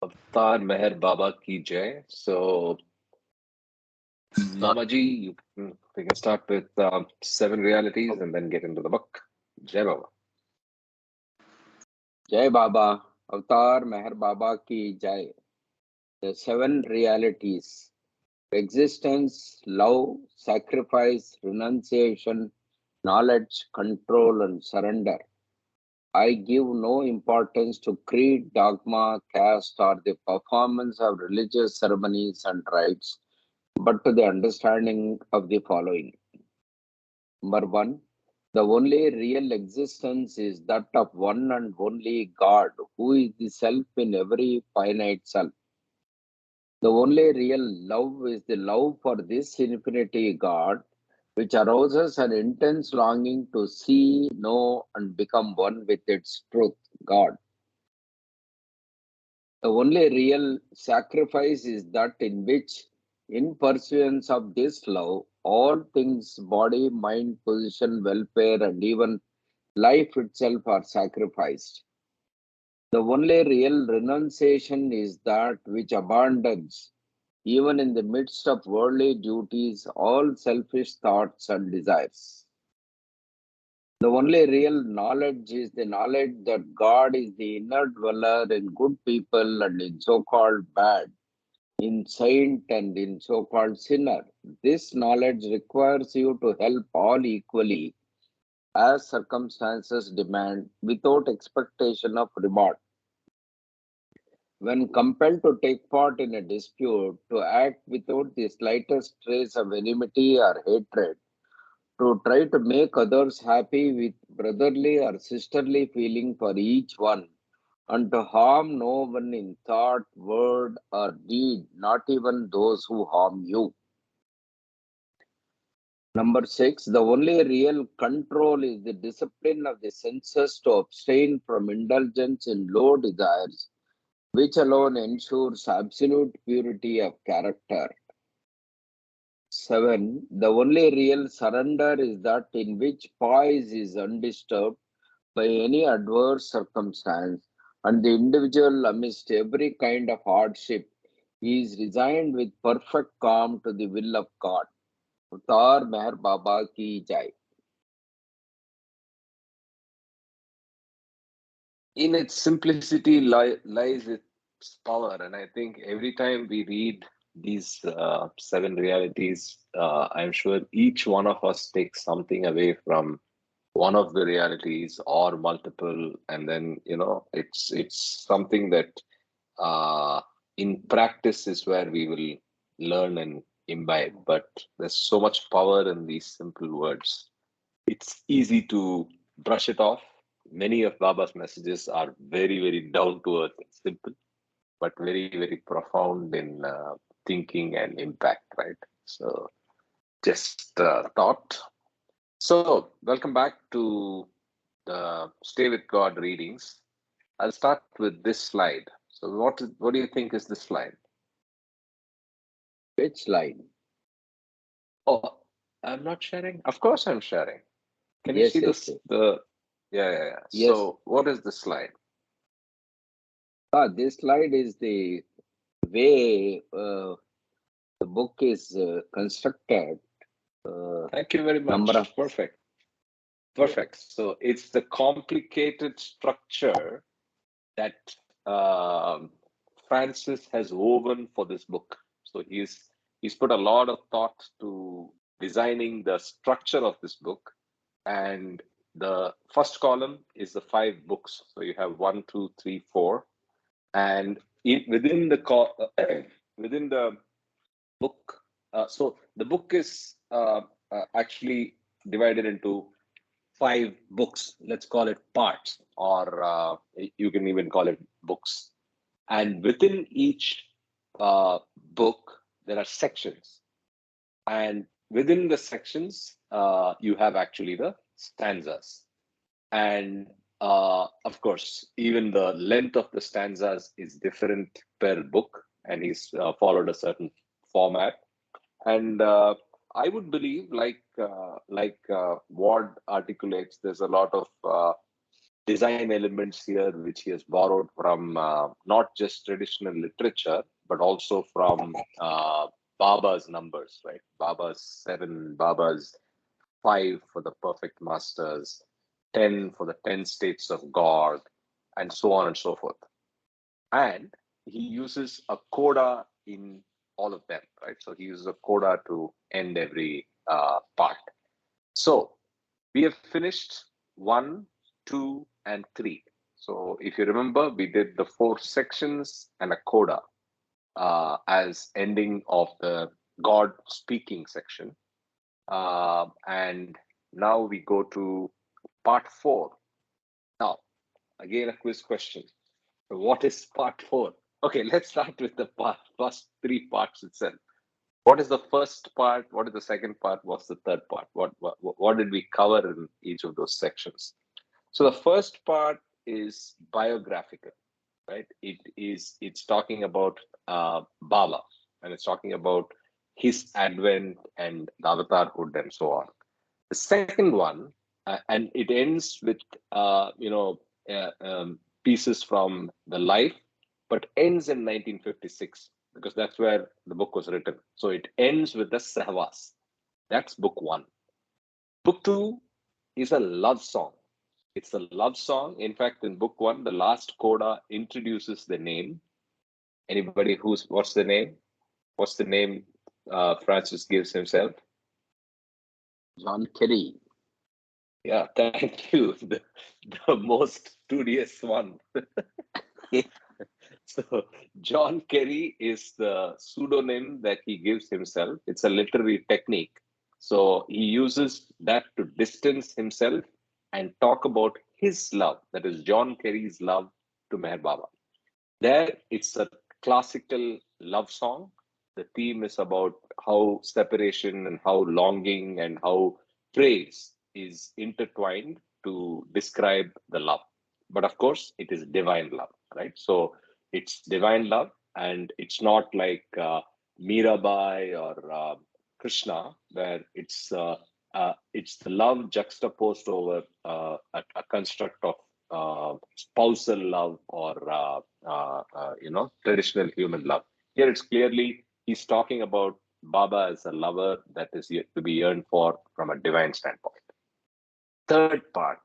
Avtar Meher Baba ki Jai. So, Mamaji, we can start with seven realities and then get into the book. Jai Baba. Jai Baba, Avatar Meher Baba ki Jai. The seven realities: existence, love, sacrifice, renunciation, knowledge, control, and surrender. I give no importance to creed, dogma, caste, or the performance of religious ceremonies and rites, but to the understanding of the following. Number one, the only real existence is that of one and only God, who is the self in every finite self. The only real love is the love for this infinity God, which arouses an intense longing to see, know, and become one with its truth, God. The only real sacrifice is that in which, in pursuance of this love, all things, body, mind, position, welfare, and even life itself are sacrificed. The only real renunciation is that which abandons, even in the midst of worldly duties, all selfish thoughts and desires. The only real knowledge is the knowledge that God is the inner dweller in good people and in so-called bad, in saint and in so-called sinner. This knowledge requires you to help all equally as circumstances demand without expectation of reward. When compelled to take part in a dispute, to act without the slightest trace of enmity or hatred, to try to make others happy with brotherly or sisterly feeling for each one, and to harm no one in thought, word, or deed, not even those who harm you. Number six, the only real control is the discipline of the senses to abstain from indulgence in low desires, which alone ensures absolute purity of character. Seven, the only real surrender is that in which poise is undisturbed by any adverse circumstance, and the individual, amidst every kind of hardship, is resigned with perfect calm to the will of God. Avtar Meher Baba ki Jai. In its simplicity lies its power. And I think every time we read these seven realities, I'm sure each one of us takes something away from one of the realities or multiple. And then, it's something that in practice is where we will learn and imbibe. But there's so much power in these simple words. It's easy to brush it off. Many of Baba's messages are very, very down to earth and simple, but very, very profound in thinking and impact, right? So, just thought. So, welcome back to the Stay with God readings. I'll start with this slide. So, what do you think is this slide? Which line? Oh, I'm not sharing. Of course, I'm sharing. Can you see Yes, yes, this? yes. Yeah. Yes. So, what is the slide? This slide is the way the book is constructed. Thank you very Number much. of Perfect. yes. Perfect. So it's the complicated structure that um Francis has woven for this book. So he's put a lot of thought to designing the structure of this book. And the first column is the five books. So you have one, two, three, four, and within the within the book. So the book is actually divided into five books. Let's call it parts, or you can even call it books. And within each book, there are sections. And within the sections, you have actually the stanzas. And of course, even the length of the stanzas is different per book, and he's followed a certain format. And I would believe, like Ward articulates, there's a lot of design elements here, which he has borrowed from not just traditional literature, but also from Baba's numbers, right? Baba's 7, Baba's 5 for the perfect masters, 10 for the 10 states of God, and so on and so forth. And he uses a coda in all of them, right? So he uses a coda to end every part. So we have finished 1, 2, and 3. So if you remember, we did the 4 sections and a coda as ending of the God speaking section. And now we go to part 4. Now, again, a quiz question. What is part 4? Okay, let's start with the first 3 parts itself. What is the first part? What is the second part? What's the third part? What did we cover in each of those sections? So the first part is biographical, right? It's talking about Baba, and it's talking about his advent and the avatarhood and so on. The second one, and it ends with pieces from the life, but ends in 1956 because that's where the book was written. So it ends with the Sahwas. That's book 1. Book 2 is a love song. It's a love song. In fact, in book 1, the last coda introduces the name. Anybody what's the name? What's the name Francis gives himself? John Kerry. Yeah, thank you. The most studious one. So John Kerry is the pseudonym that he gives himself. It's a literary technique. So he uses that to distance himself and talk about his love, that is John Kerry's love to Meher Baba. There, it's a classical love song. The theme is about how separation and how longing and how praise is intertwined to describe the love. But of course, it is divine love, right? So it's divine love, and it's not like Mirabai or Krishna, where it's the love juxtaposed over a construct of spousal love or traditional human love. Here it's clearly he's talking about Baba as a lover that is yet to be yearned for from a divine standpoint. Third part,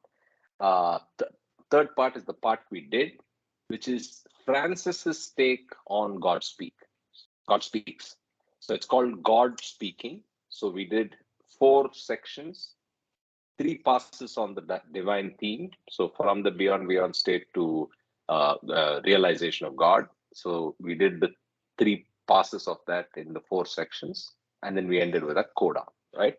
third part is the part we did, which is Francis's take on God speaks. So it's called God speaking. So we did 4 sections, 3 passes on the divine theme. So from the beyond state to the realization of God. So we did the 3 passes of that in the 4 sections, and then we ended with a coda, right?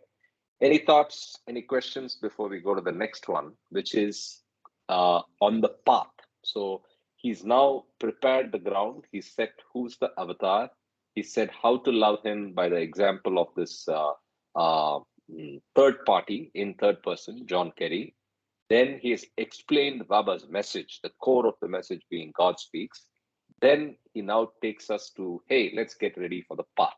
Any thoughts, any questions before we go to the next one, which is on the path? So he's now prepared the ground. He said who's the avatar. He said how to love him by the example of this third party in third person, John Kerry. Then he has explained Baba's message, the core of the message being God speaks. Then he now takes us to, hey, let's get ready for the path.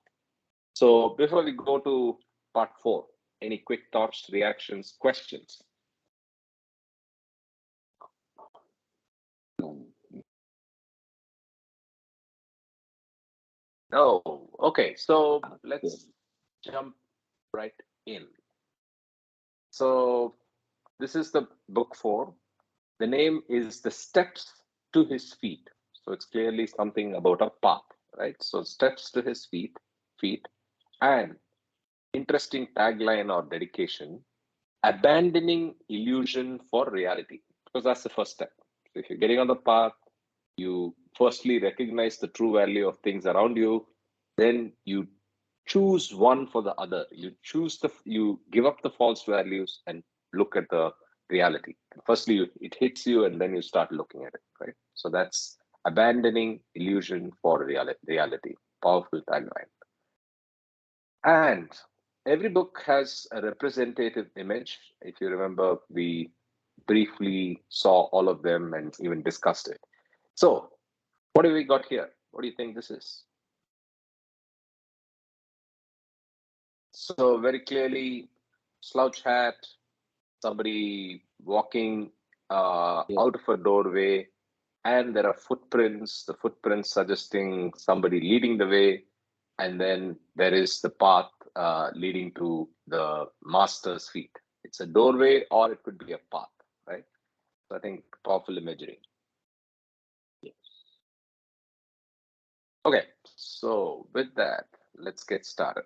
So before we go to part 4, any quick thoughts, reactions, questions? No. Okay, so let's jump right in. So this is the book 4. The name is The Steps to His Feet. So it's clearly something about a path, right? So steps to his feet, and interesting tagline or dedication, abandoning illusion for reality, because that's the first step. So if you're getting on the path, you firstly recognize the true value of things around you, then you choose one for the other. You give up the false values and look at the reality. And firstly, it hits you, and then you start looking at it, right? So that's abandoning illusion for reality. Powerful tagline. And every book has a representative image. If you remember, we briefly saw all of them and even discussed it. So, what do we got here? What do you think this is? So, very clearly, slouch hat, somebody walking out of a doorway, and there are footprints, the footprints suggesting somebody leading the way, and then there is the path leading to the master's feet. It's a doorway or it could be a path, right? So I think powerful imagery. Yes. Okay, so with that, let's get started.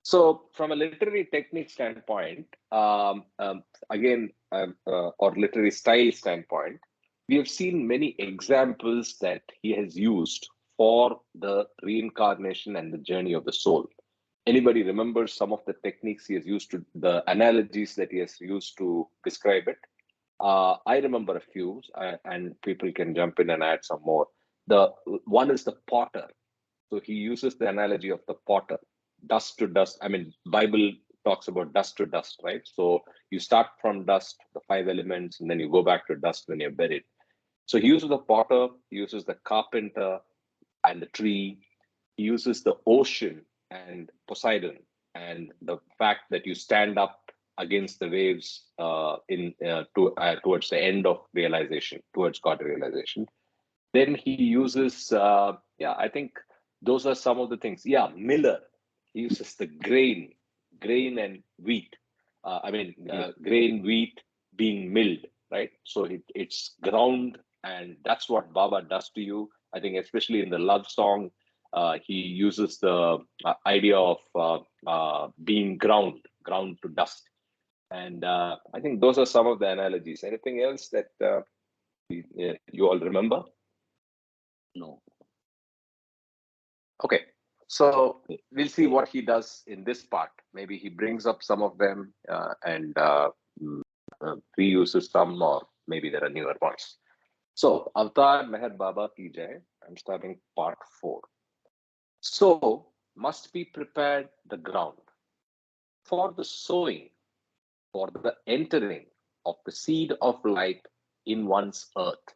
So from a literary technique standpoint, again, or literary style standpoint, we have seen many examples that he has used for the reincarnation and the journey of the soul. Anybody remembers some of the techniques he has used to, the analogies that he has used to describe it? I remember a few, and people can jump in and add some more. The one is the potter. So he uses the analogy of the potter, dust to dust. I mean, Bible talks about dust to dust, right? So you start from dust, the five elements, and then you go back to dust when you're buried. So he uses the potter, he uses the carpenter and the tree. He uses the ocean and Poseidon, and the fact that you stand up against the waves towards the end of realization, towards God realization. Then he uses, I think those are some of the things. Yeah, Miller, he uses the grain and wheat. Grain, wheat being milled, right? So it's ground, and that's what Baba does to you. I think, especially in the love song, he uses the idea of being ground to dust. And I think those are some of the analogies. Anything else that you all remember? No. Okay, so we'll see what he does in this part. Maybe he brings up some of them and reuses some, or maybe there are newer ones. So, Avatar Meher Baba Ki Jai, I'm starting part 4. So, must be prepared the ground for the sowing, for the entering of the seed of light in one's earth.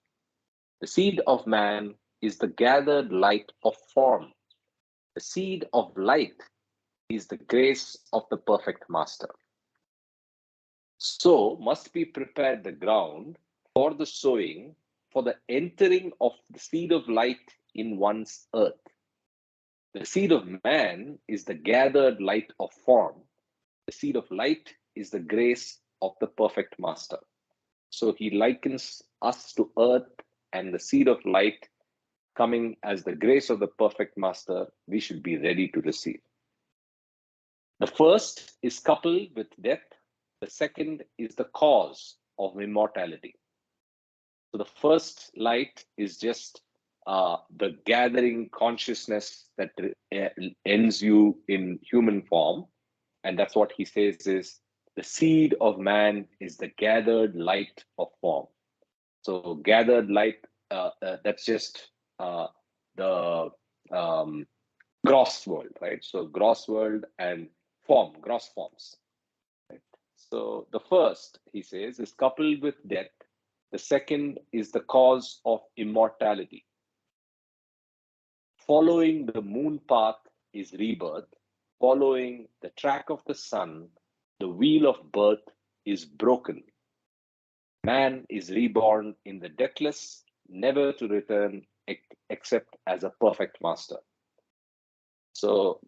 The seed of man is the gathered light of form. The seed of light is the grace of the perfect master. So must be prepared the ground for the sowing, for the entering of the seed of light in one's earth. The seed of man is the gathered light of form. The seed of light is the grace of the perfect master. So he likens us to earth and the seed of light coming as the grace of the perfect master we should be ready to receive. The first is coupled with death. The second is the cause of immortality. So the first light is just the gathering consciousness that ends you in human form. And that's what he says is the seed of man is the gathered light of form. So gathered light, that's just the gross world, right? So gross world and form, gross forms. Right? So the first, he says, is coupled with death. The second is the cause of immortality. Following the moon path is rebirth. Following the track of the sun, the wheel of birth is broken. Man is reborn in the deathless, never to return except as a perfect master. So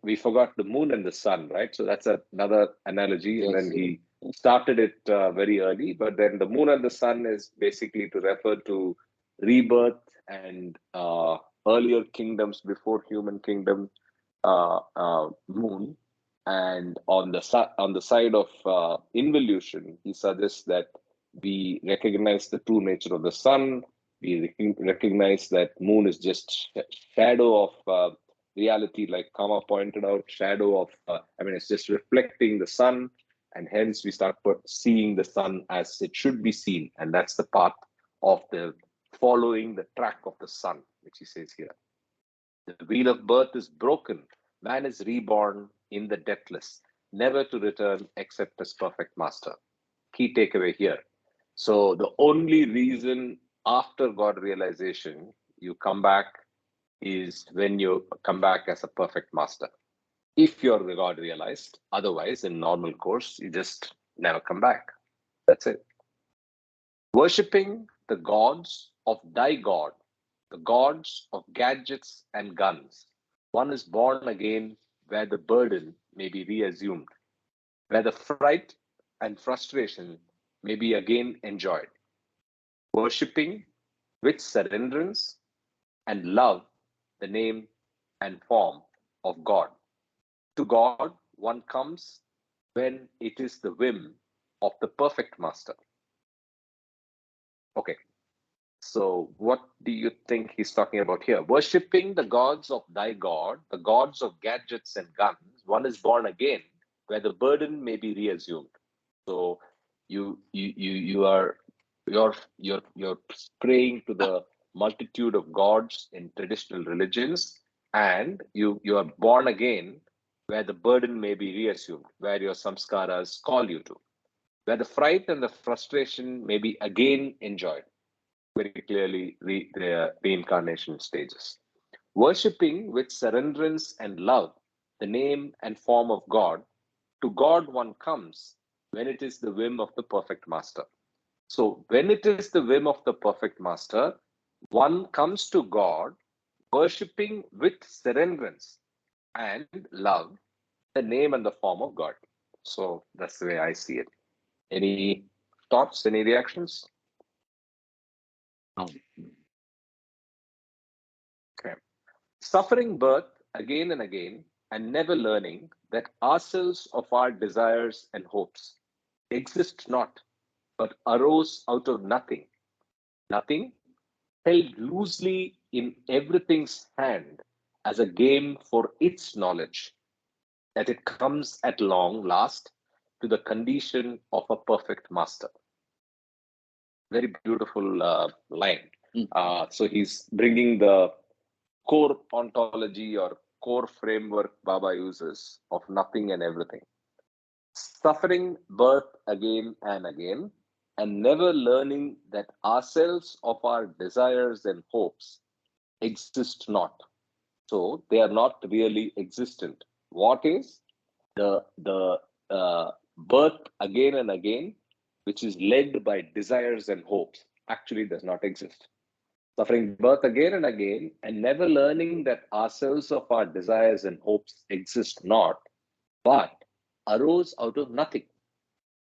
we forgot the moon and the sun, right? So that's another analogy. Yes, and then he started it very early, but then the moon and the sun is basically to refer to rebirth and earlier kingdoms before human kingdom, moon. And on the side of involution, he suggests that we recognize the true nature of the sun. We recognize that moon is just shadow of reality, like Kama pointed out, shadow of, it's just reflecting the sun, and hence we start seeing the sun as it should be seen, and that's the path of the following the track of the sun, which he says here. The wheel of birth is broken. Man is reborn in the deathless, never to return except as perfect master. Key takeaway here. So the only reason after God realization you come back is when you come back as a perfect master. if your God realized. Otherwise, in normal course, you just never come back. That's it. Worshipping the gods of thy God, the gods of gadgets and guns. One is born again where the burden may be reassumed, where the fright and frustration may be again enjoyed. Worshipping with surrenderance and love the name and form of God. To God, one comes when it is the whim of the perfect master. Okay, so what do you think he's talking about here? Worshipping the gods of thy God, the gods of gadgets and guns, one is born again, where the burden may be reassumed. So you are you're praying to the multitude of gods in traditional religions, and you are born again, where the burden may be reassumed, where your samskaras call you to, where the fright and the frustration may be again enjoyed. Very clearly, the reincarnation stages. Worshipping with surrenderance and love the name and form of God, to God one comes when it is the whim of the perfect master. So, when it is the whim of the perfect master, one comes to God worshipping with surrenderance and love the name and the form of God. So, that's the way I see it. Any thoughts, any reactions? Okay. Suffering birth again and again, and never learning that ourselves of our desires and hopes exist not, but arose out of nothing. Nothing held loosely in everything's hand as a game for its knowledge, that it comes at long last to the condition of a perfect master. Very beautiful line. So he's bringing the core ontology or core framework Baba uses of nothing and everything. Suffering birth again and again, and never learning that ourselves of our desires and hopes exist not. So they are not really existent. What is the birth again and again, which is led by desires and hopes, actually does not exist. Suffering birth again and again, and never learning that ourselves of our desires and hopes exist not, but arose out of nothing.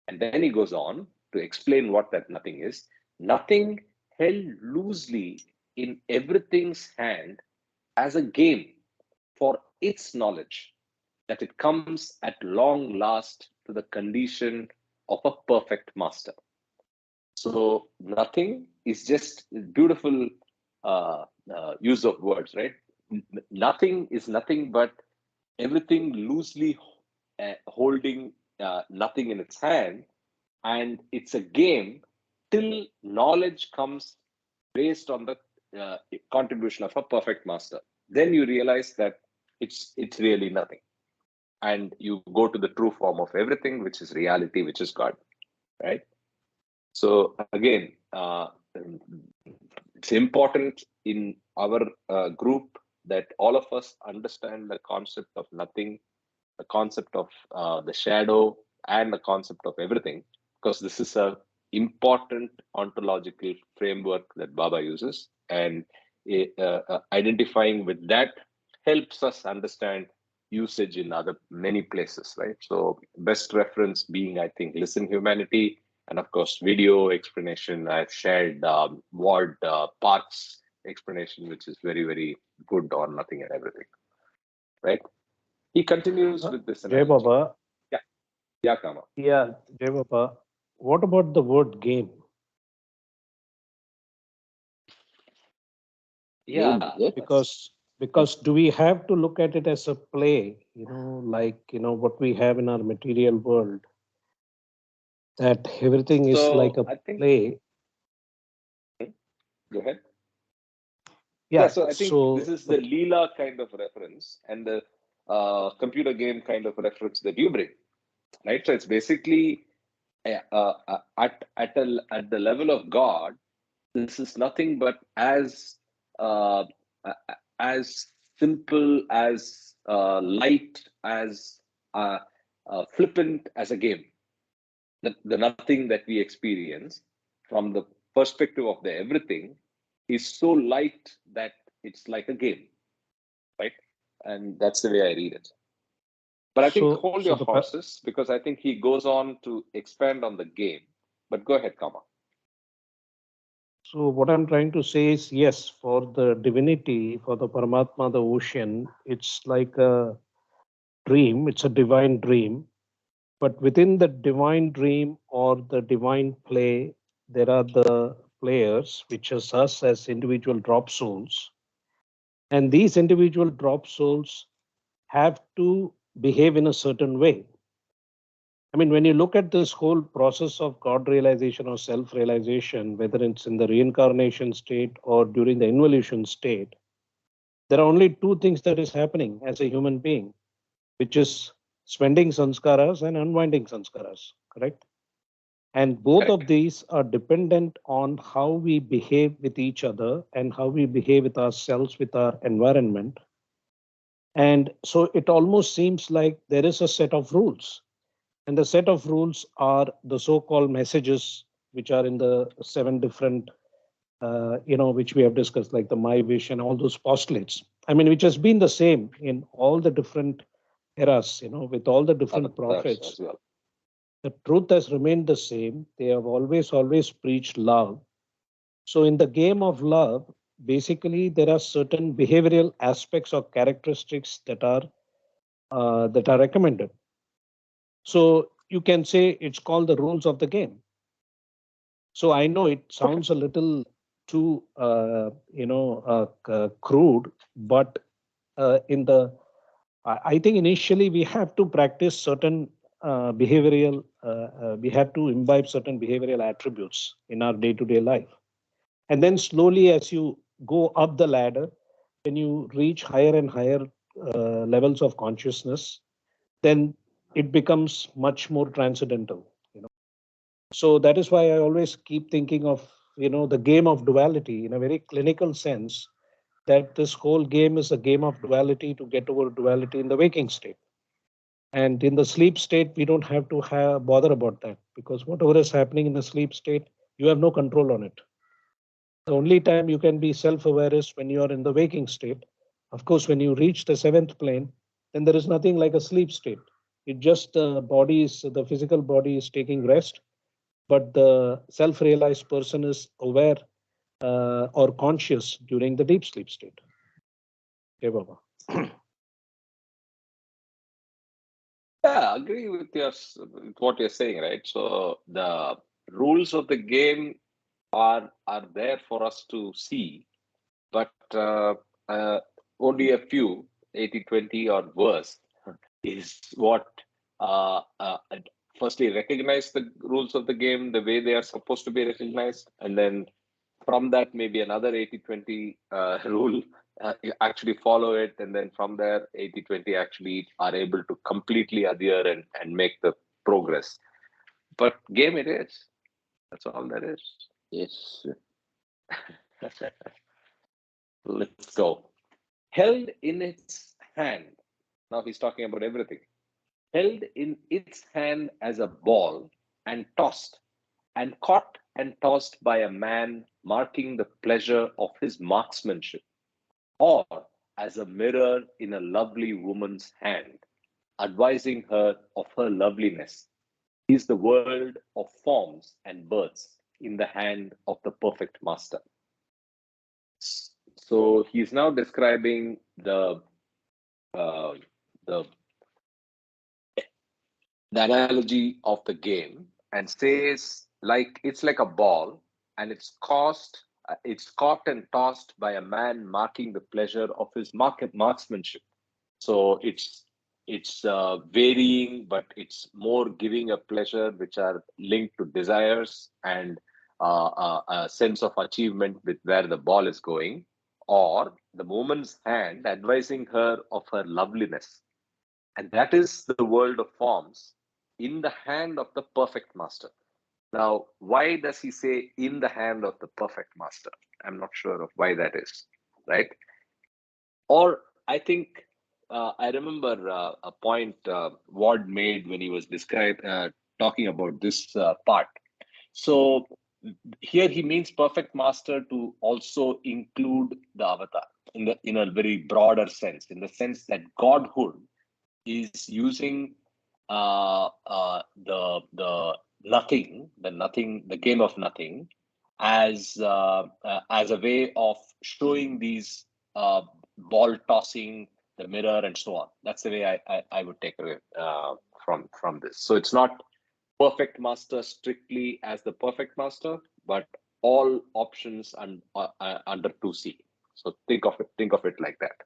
And then he goes on to explain what that nothing is. Nothing held loosely in everything's hand as a game for its knowledge, that it comes at long last to the condition of a perfect master. So nothing is just beautiful use of words, right? Nothing is nothing but everything loosely holding nothing in its hand, and it's a game till knowledge comes based on the contribution of a perfect master. Then you realize that it's really nothing, and you go to the true form of everything, which is reality, which is God, right? So again, it's important in our group that all of us understand the concept of nothing, the concept of the shadow, and the concept of everything, because this is a important ontological framework that Baba uses, and identifying with that helps us understand usage in other many places, right? So best reference being, I think, Listen Humanity, and of course video explanation. I've shared Ward Park's explanation, which is very, very good on nothing and everything, right? He continues with this Jai analogy. Baba. Yeah, yeah, Kama. Yeah, Jai Baba. What about the word game? Yeah, Because do we have to look at it as a play, like what we have in our material world, that everything is like so a I think, play. go ahead. Yeah, Yeah, so I think this so is the Leela kind of reference and the computer game kind of reference that you bring, right? So it's basically at the level of God, this is nothing but uh, as simple as light, as flippant as a game. The nothing that we experience from the perspective of the everything is so light that it's like a game, right? And that's the way I read it. But I think hold your horses, because I think he goes on to expand on the game. But go ahead, Kama. So what I'm trying to say is, yes, for the divinity, for the Paramatma, the ocean, it's like a dream, it's a divine dream. But within the divine dream or the divine play, there are the players, which is us as individual drop souls. And these individual drop souls have to behave in a certain way. I mean, when you look at this whole process of God realization or self realization, whether it's in the reincarnation state or during the involution state, there are only two things that is happening as a human being, which is spending sanskaras and unwinding sanskaras, correct? And both of these are dependent on how we behave with each other and how we behave with ourselves, with our environment. And so it almost seems like there is a set of rules. And the set of rules are the so-called messages, which are in the 7 different, which we have discussed, like the my wish and all those postulates. I mean, which has been the same in all the different eras, with all the different prophets. As well. The truth has remained the same. They have always preached love. So in the game of love, basically there are certain behavioral aspects or characteristics that are recommended. So you can say it's called the rules of the game. So I know it sounds a little too, crude, but I think initially we have to practice certain we have to imbibe certain behavioral attributes in our day-to-day life. And then slowly, as you go up the ladder, when you reach higher and higher levels of consciousness, then it becomes much more transcendental. So that is why I always keep thinking of the game of duality in a very clinical sense. That this whole game is a game of duality to get over duality in the waking state. And in the sleep state, we don't have to bother about that, because whatever is happening in the sleep state, you have no control on it. The only time you can be self-aware is when you are in the waking state. Of course, when you reach the 7th plane, then there is nothing like a sleep state. It just the physical body is taking rest, but the self-realized person is aware or conscious during the deep sleep state. Okay, Baba. Yeah, I agree with what you're saying, right? So the rules of the game are there for us to see, but only a few, 80-20 or worse, is what uh, uh, firstly recognize the rules of the game the way they are supposed to be recognized, and then from that maybe another 80-20 rule, you actually follow it, and then from there 80-20 actually are able to completely adhere and make the progress. But game it is. That's all there is. Yes. Let's go. Held in its hand. Now he's talking about everything. Held in its hand as a ball and tossed and caught and tossed by a man marking the pleasure of his marksmanship, or as a mirror in a lovely woman's hand, advising her of her loveliness, is the world of forms and births in the hand of the perfect master. So he's now describing uh, the analogy of the game, and says like it's like a ball, and it's caught and tossed by a man marking the pleasure of his marksmanship. So it's varying, but it's more giving a pleasure, which are linked to desires and a sense of achievement with where the ball is going, or the woman's hand advising her of her loveliness. And that is the world of forms in the hand of the perfect master. Now, why does he say in the hand of the perfect master? I'm not sure of why that is, right? Or I think I remember a point Ward made when he was talking about this part. So here he means perfect master to also include the avatar in a very broader sense, in the sense that godhood is using the game of nothing as a way of showing these ball tossing, the mirror, and so on. That's the way I would take away from this. So it's not perfect master strictly as the perfect master, but all options under 2C. So think of it like that.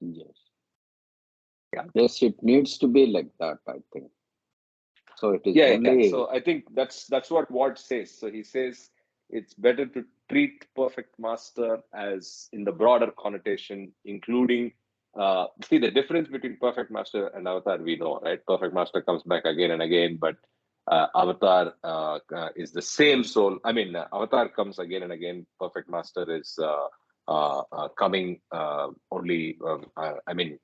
Yes. Yeah. Yes, it needs to be like that, I think. So it is only. So I think that's what Ward says. So he says it's better to treat perfect master as in the broader connotation, including see the difference between perfect master and avatar. We know, right? Perfect master comes back again and again, but avatar is the same soul. I mean, avatar comes again and again. Perfect master is coming only. I mean,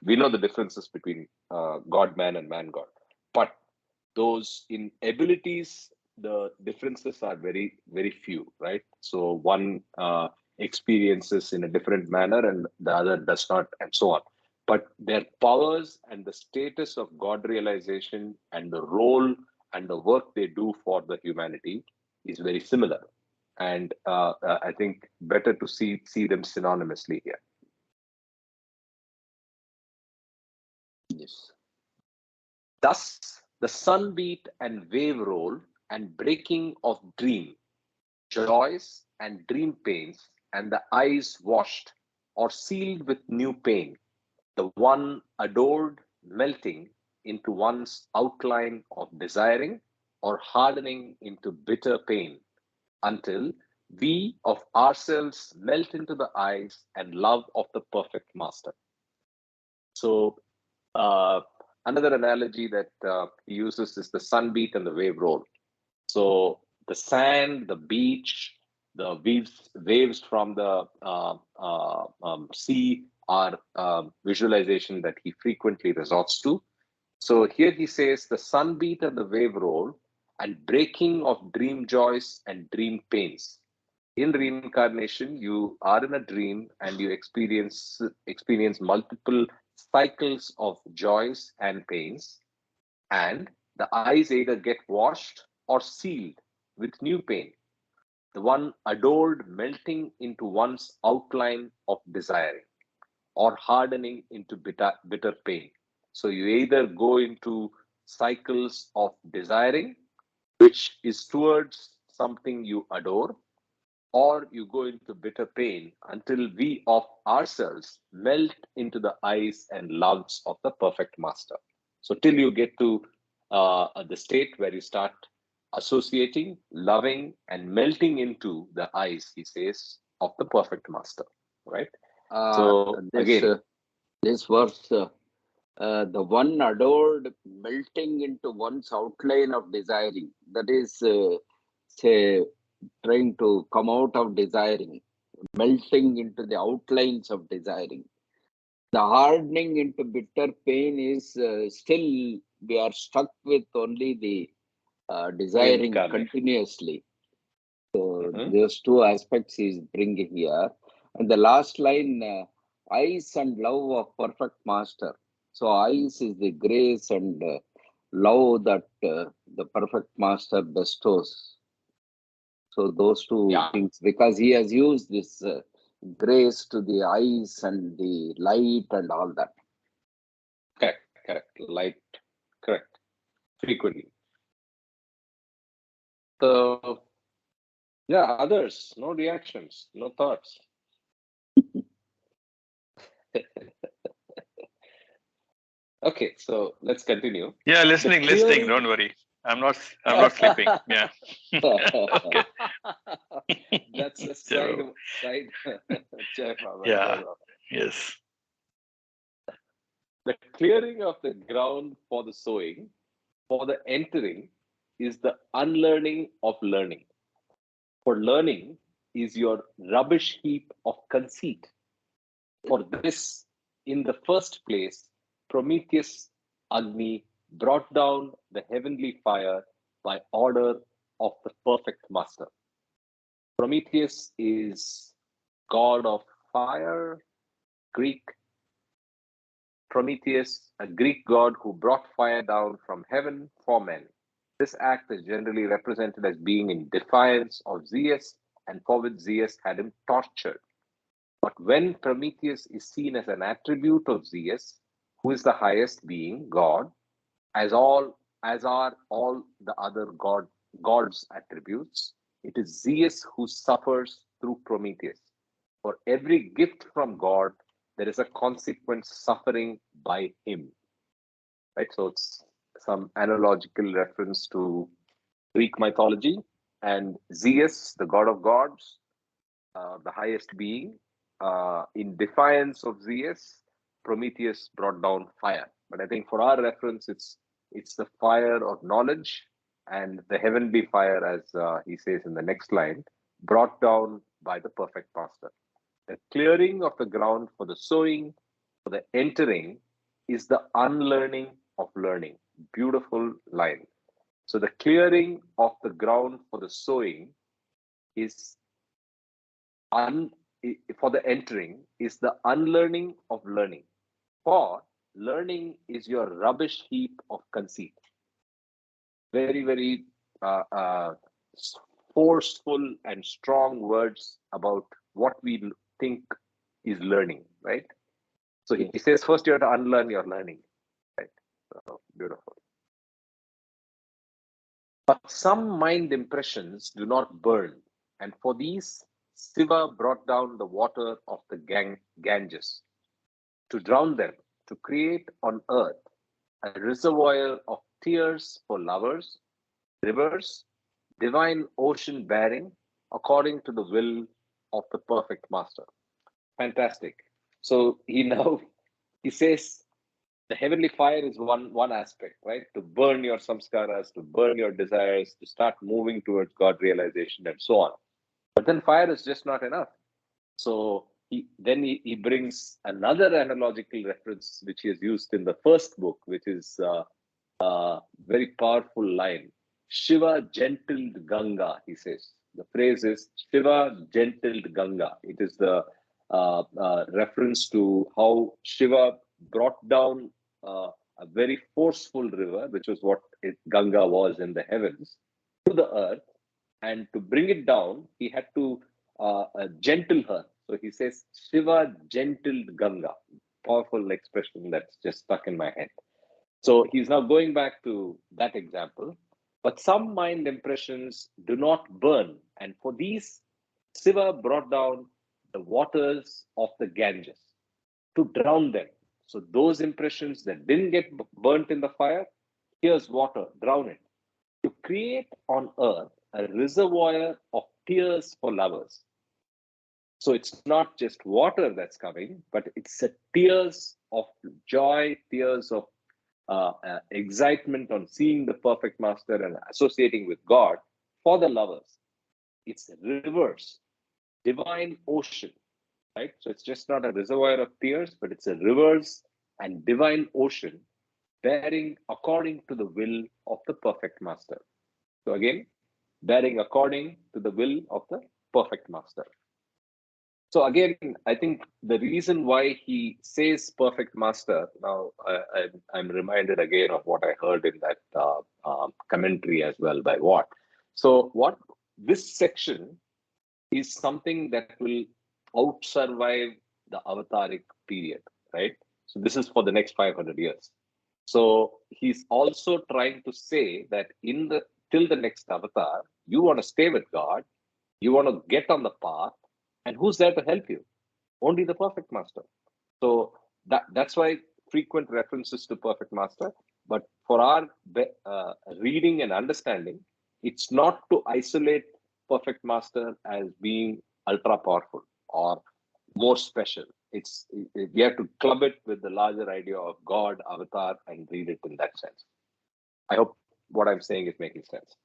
we know the differences between God man and man God, but those in abilities, the differences are very, very few, right? So one experiences in a different manner and the other does not, and so on. But their powers and the status of God realization and the role and the work they do for the humanity is very similar. And I think better to see them synonymously here. Yes. Thus, the sunbeat and wave roll and breaking of dream, joys and dream pains, and the eyes washed or sealed with new pain, the one adored melting into one's outline of desiring or hardening into bitter pain, until we of ourselves melt into the eyes and love of the perfect master. So, another analogy that he uses is the sunbeat and the wave roll. So the sand, the beach, the waves from the sea are visualization that he frequently resorts to. So here he says the sunbeat and the wave roll and breaking of dream joys and dream pains. In reincarnation, you are in a dream and you experience multiple cycles of joys and pains, and the eyes either get washed or sealed with new pain, the one adored melting into one's outline of desiring or hardening into bitter pain. So you either go into cycles of desiring, which is towards something you adore, or you go into bitter pain until we of ourselves melt into the eyes and loves of the perfect master. So, till you get to the state where you start associating, loving, and melting into the eyes, he says, of the perfect master, right? So, This again, this verse, the one adored melting into one's outline of desiring. That is, say, trying to come out of desiring, melting into the outlines of desiring. The hardening into bitter pain is still we are stuck with only the desiring continuously. So those two aspects he's bringing here. And the last line, eyes and love of perfect master. So eyes is the grace and love that the perfect master bestows. So those two things, because he has used this grace to the eyes and the light and all that. Correct. Light, correct. Frequently. So, others, no reactions, no thoughts. Okay, so let's continue. Yeah, listening. Don't worry. I'm not sleeping. Yeah. Okay. That's a side. Yeah. Yes. The clearing of the ground for the sowing, for the entering, is the unlearning of learning. For learning is your rubbish heap of conceit. For this in the first place, Prometheus Agni brought down the heavenly fire by order of the perfect master. Prometheus is god of fire, Greek. Prometheus, a Greek god who brought fire down from heaven for men. This act is generally represented as being in defiance of Zeus, and for which Zeus had him tortured. But when Prometheus is seen as an attribute of Zeus, who is the highest being, God, as are all the other gods' attributes, it is Zeus who suffers through Prometheus. For every gift from God, there is a consequent suffering by him. Right? So it's some analogical reference to Greek mythology, and Zeus, the god of gods, the highest being, in defiance of Zeus, Prometheus brought down fire. But I think for our reference, it's the fire of knowledge and the heavenly fire, as he says in the next line, brought down by the perfect master. The clearing of the ground for the sowing, for the entering, is the unlearning of learning. Beautiful line. So the clearing of the ground for the sowing is for the entering is the unlearning of learning. For learning is your rubbish heap of conceit. Very, very forceful and strong words about what we think is learning, right? So he says first you have to unlearn your learning, right? So beautiful. But some mind impressions do not burn, and for these Shiva brought down the water of the Ganges to drown them, to create on earth a reservoir of tears for lovers, rivers, divine ocean bearing, according to the will of the perfect master. Fantastic. So he says the heavenly fire is one aspect, right? To burn your samskaras, to burn your desires, to start moving towards God realization, and so on. But then fire is just not enough. So he brings another analogical reference which he has used in the first book, which is a very powerful line. Shiva gentled Ganga, he says. The phrase is Shiva gentled Ganga. It is the reference to how Shiva brought down a very forceful river, which was what Ganga was in the heavens, to the earth. And to bring it down, he had to gentle her. So he says, Shiva gentled Ganga. Powerful expression that's just stuck in my head. So he's now going back to that example. But some mind impressions do not burn. And for these, Shiva brought down the waters of the Ganges to drown them. So those impressions that didn't get burnt in the fire, here's water, drown it. To create on earth a reservoir of tears for lovers. So it's not just water that's coming, but it's a tears of joy, tears of excitement on seeing the perfect master and associating with God for the lovers. It's rivers, divine ocean, right? So it's just not a reservoir of tears, but it's a rivers and divine ocean bearing according to the will of the perfect master. So again, bearing according to the will of the perfect master. So again, I think the reason why he says perfect master, now I'm reminded again of what I heard in that commentary as well by Watt. So what this section is something that will out-survive the avataric period, right? So this is for the next 500 years. So he's also trying to say that till the next avatar, you want to stay with God, you want to get on the path, and who's there to help you? Only the perfect master. So that's why frequent references to perfect master. But for our reading and understanding, it's not to isolate perfect master as being ultra powerful or more special. We have to club it with the larger idea of God, avatar, and read it in that sense. I hope what I'm saying is making sense.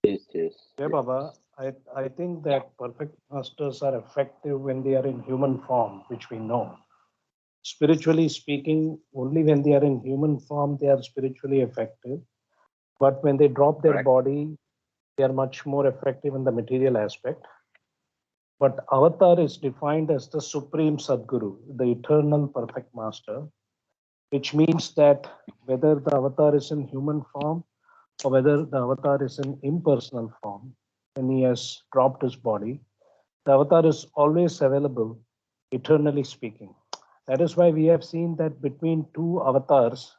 Yes. Yeah, Baba, I think that perfect masters are effective when they are in human form, which we know. spiritually speaking, only when they are in human form, they are spiritually effective. But when they drop their Correct. body, they are much more effective in the material aspect. But avatar is defined as the supreme Sadguru, the eternal perfect master, which means that whether the avatar is in human form or whether the avatar is in impersonal form, when he has dropped his body, the avatar is always available, eternally speaking. That is why we have seen that between two avatars,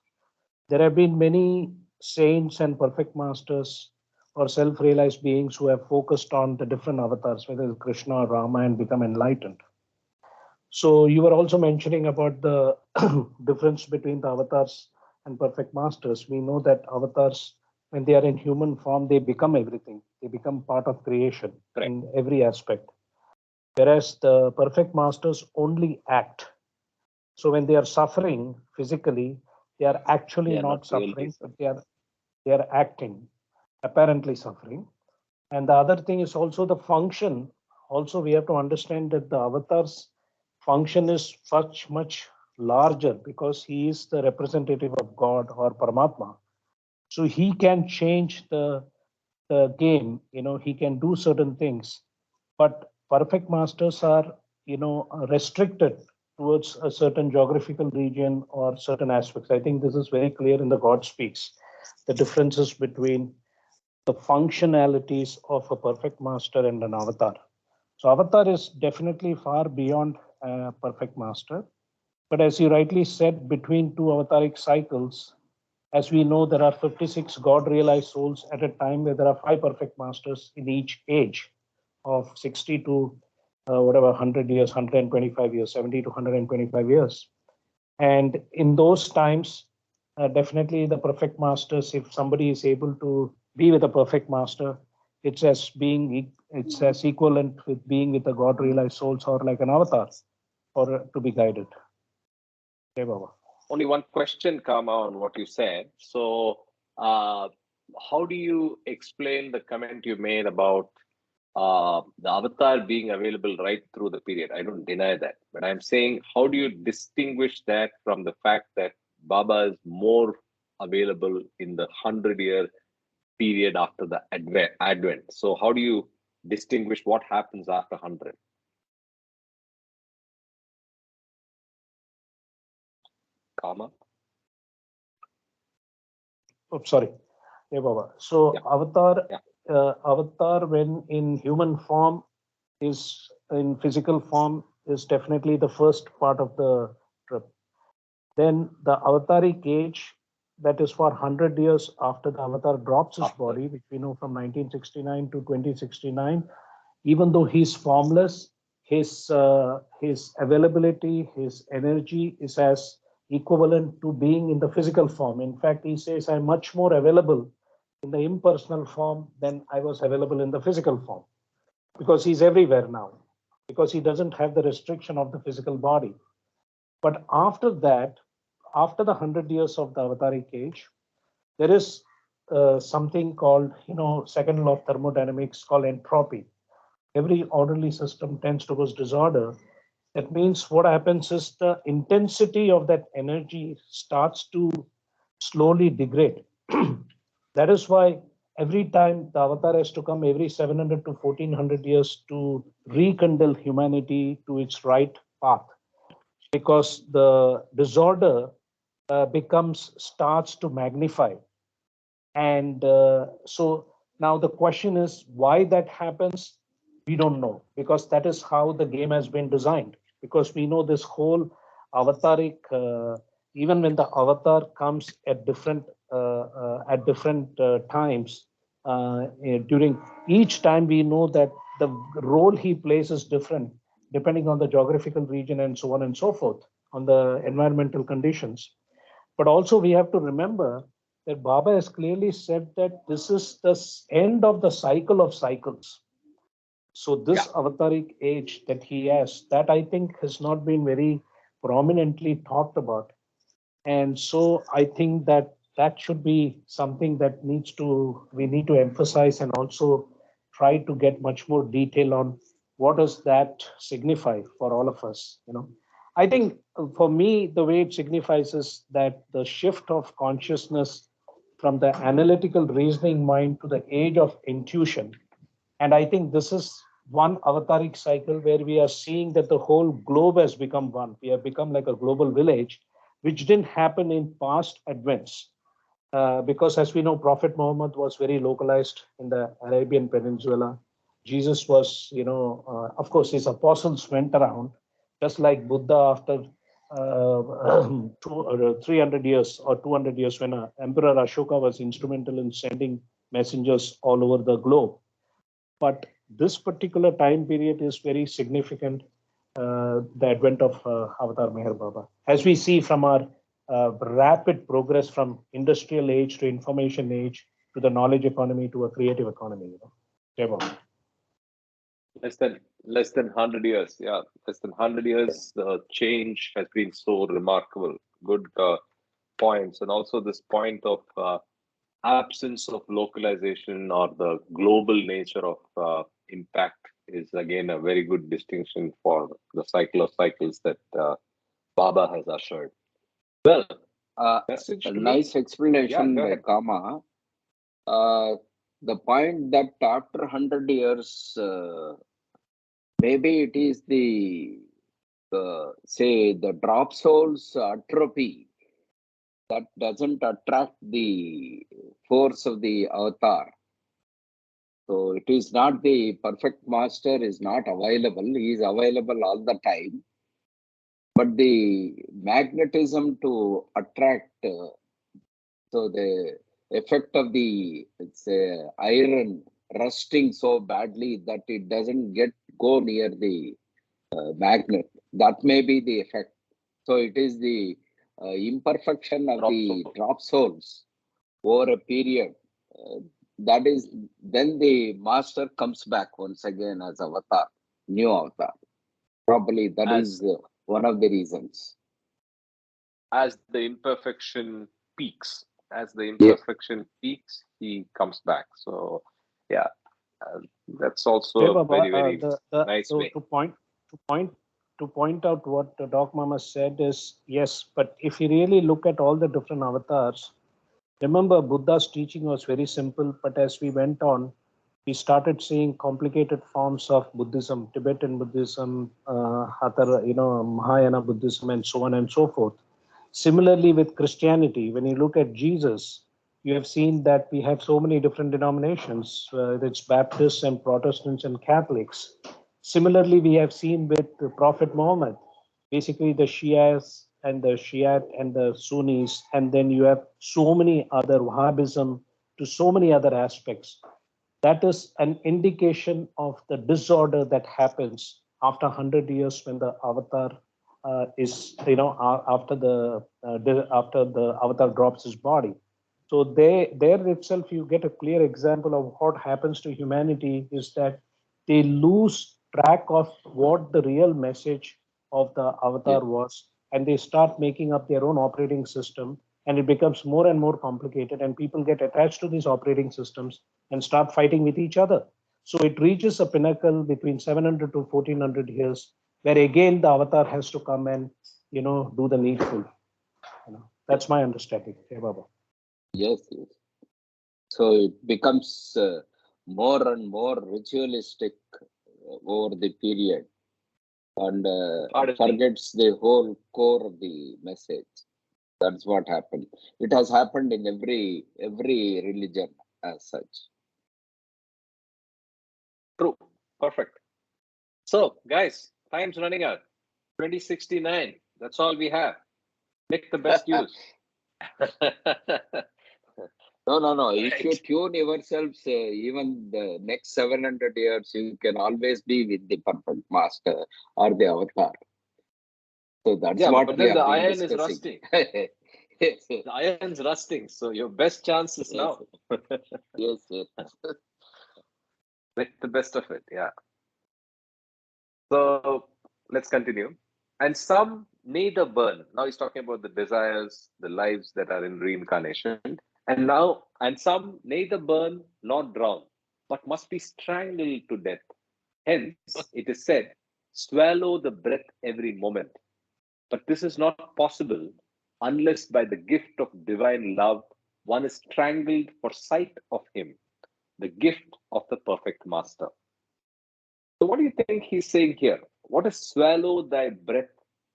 there have been many saints and perfect masters or self-realized beings who have focused on the different avatars, whether it's Krishna or Rama, and become enlightened. So you were also mentioning about the difference between the avatars and perfect masters. We know that avatars, when they are in human form, they become everything. They become part of creation in every aspect. Whereas the perfect masters only act. So when they are suffering physically, they are actually not suffering, but they are acting, apparently suffering. And the other thing is also the function. Also, we have to understand that the avatar's function is much larger because he is the representative of God or Paramatma. So he can change the game, he can do certain things. But perfect masters are, restricted towards a certain geographical region or certain aspects. I think this is very clear in the God Speaks, the differences between the functionalities of a perfect master and an avatar. So avatar is definitely far beyond a perfect master. But as you rightly said, between two avataric cycles, as we know, there are 56 God realized souls at a time where there are 5 perfect masters in each age of 60 to 100 years, 125 years, 70 to 125 years. And in those times, definitely the perfect masters, if somebody is able to be with a perfect master, it's as equivalent with being with a God realized souls or like an avatar or to be guided. Okay, Baba. Only one question, Kama, on what you said. So, how do you explain the comment you made about the avatar being available right through the period? I don't deny that, but I'm saying, how do you distinguish that from the fact that Baba is more available in the 100-year period after the Advent? So, how do you distinguish what happens after 100? Kama? Oh, sorry. Yeah, Baba. So avatar when in human form is in physical form is definitely the first part of the trip. Then the avataric age, that is for 100 years after the avatar drops his body, which we know from 1969 to 2069, even though he's formless, his availability, his energy is as equivalent to being in the physical form. In fact, he says, I'm much more available in the impersonal form than I was available in the physical form, because he's everywhere now, because he doesn't have the restriction of the physical body. But after that, after the 100 years of the avataric age, there is something called, second law of thermodynamics called entropy. Every orderly system tends towards disorder. That means what happens is the intensity of that energy starts to slowly degrade. That is why every time the avatar has to come every 700 to 1400 years to rekindle humanity to its right path, because the disorder starts to magnify. And so now the question is why that happens. We don't know, because that is how the game has been designed. Because we know this whole avataric, even when the avatar comes at different times, during each time we know that the role he plays is different depending on the geographical region and so on and so forth, on the environmental conditions. But also we have to remember that Baba has clearly said that this is the end of the cycle of cycles. So this avataric age that he has, that I think has not been very prominently talked about. And so I think that that should be something that we need to emphasize, and also try to get much more detail on what does that signify for all of us, I think for me, the way it signifies is that the shift of consciousness from the analytical reasoning mind to the age of intuition. And I think this is one avataric cycle where we are seeing that the whole globe has become one. We have become like a global village, which didn't happen in past advents. Because as we know, Prophet Muhammad was very localized in the Arabian Peninsula. Jesus was, of course, his apostles went around, just like Buddha after 300 years or 200 years when Emperor Ashoka was instrumental in sending messengers all over the globe. But this particular time period is very significant, the advent of Avatar Meher Baba. As we see from our rapid progress from industrial age to information age to the knowledge economy to a creative economy. Jai Baba. Less than 100 years. Yeah, less than 100 years. The change has been so remarkable. Good points, and also this point of absence of localization or the global nature of impact is again a very good distinction for the cycle of cycles that Baba has ushered. Well, message A to nice me. explanation Yeah, go by ahead. Kama. The point that after 100 years, maybe it is the say the drop souls atrophy that doesn't attract the force of the avatar. So it is not the perfect master is not available. He is available all the time. But the magnetism to attract, so the effect of the iron rusting so badly that it doesn't go near the magnet. That may be the effect. So it is the imperfection of the drop souls over a period. That is, then the master comes back once again as avatar, new avatar. Probably that is one of the reasons. As the imperfection peaks, Yeah. he comes back. So, yeah, that's also Jai a Baba, very nice way. to point out what Doc Mama said is yes, but if you really look at all the different avatars, remember Buddha's teaching was very simple, but as we went on, we started seeing complicated forms of Buddhism, Tibetan Buddhism, Mahayana Buddhism, and so on and so forth. Similarly, with Christianity, when you look at Jesus, you have seen that we have so many different denominations. It's Baptists and Protestants and Catholics. Similarly, we have seen with the Prophet Muhammad, basically the Shias and the Shiite and the Sunnis, and then you have so many other Wahhabism to so many other aspects. That is an indication of the disorder that happens after 100 years when the avatar after the avatar drops his body. So there itself you get a clear example of what happens to humanity is that they lose track of what the real message of the avatar was, and they start making up their own operating system, and it becomes more and more complicated, and people get attached to these operating systems and start fighting with each other. So it reaches a pinnacle between 700 to 1400 years, where again the avatar has to come and do the needful. That's my understanding. Hey, Baba. Yes, yes. So it becomes more and more ritualistic over the period and forgets the whole core of the message. That's what happened. It has happened in every religion as such. True. Perfect. So, guys, time's running out. 2069. That's all we have. Make the best use. No. If you tune yourselves, even the next 700 years, you can always be with the perfect master or the avatar. So that's what but we then the have been iron is discussing. rusting. The iron's rusting, so your best chance is now. Yes. Make the best of it, yeah. So let's continue. And some neither burn. Now he's talking about the desires, the lives that are in reincarnation. And some neither burn nor drown, but must be strangled to death. Hence, it is said, swallow the breath every moment. But this is not possible unless by the gift of divine love one is strangled for sight of him, the gift of the perfect master. So what do you think he's saying here? What is swallow thy breath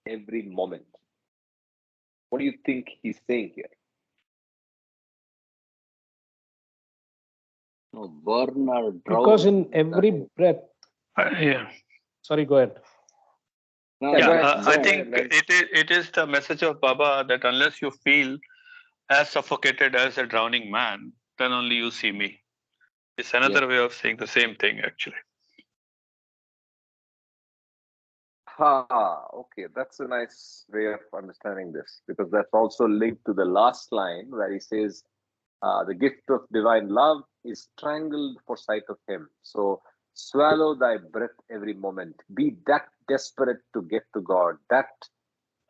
every moment? What do you think he's saying here? No, burn or drown. Because in every breath, Yeah. sorry, go ahead. No, Yeah, Yeah, go ahead. I Go think ahead. it is the message of Baba that unless you feel as suffocated as a drowning man, then only you see me. It's another way of saying the same thing, actually. Okay, that's a nice way of understanding this, because that's also linked to the last line where he says, the gift of divine love is strangled for sight of him. So swallow thy breath every moment. Be that desperate to get to God, that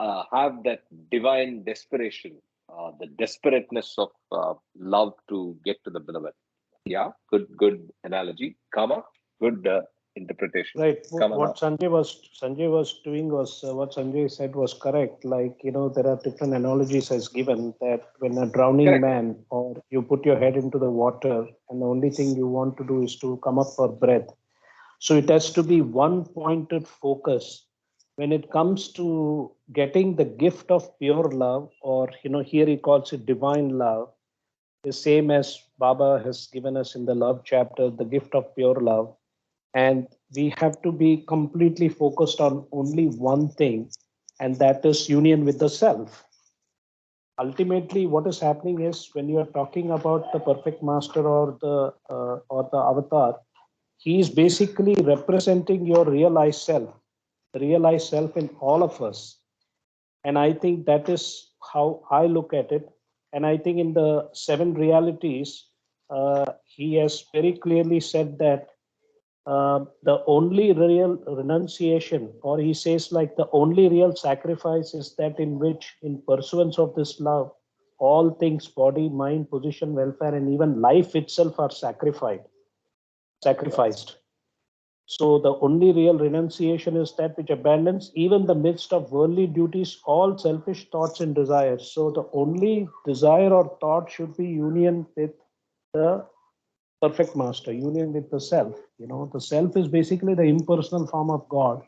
have that divine desperation, the desperateness of love to get to the beloved. Yeah, good analogy. Kama, good interpretation. Right. Kama now. What Sanjay was doing was what Sanjay said was correct. Like, there are different analogies as given that when a drowning Correct. man, or you put your head into the water and the only thing you want to do is to come up for breath. So it has to be one pointed focus. When it comes to getting the gift of pure love, or here he calls it divine love, the same as Baba has given us in the love chapter, the gift of pure love. And we have to be completely focused on only one thing, and that is union with the self. Ultimately, what is happening is when you are talking about the perfect master or the avatar, he is basically representing your realized self, the realized self in all of us. And I think that is how I look at it. And I think in the seven realities, he has very clearly said that the only real renunciation, or he says like the only real sacrifice is that in which, in pursuance of this love, all things, body, mind, position, welfare, and even life itself are sacrificed. So the only real renunciation is that which abandons even the midst of worldly duties, all selfish thoughts and desires. So the only desire or thought should be union with the perfect master, union with the self. The self is basically the impersonal form of God,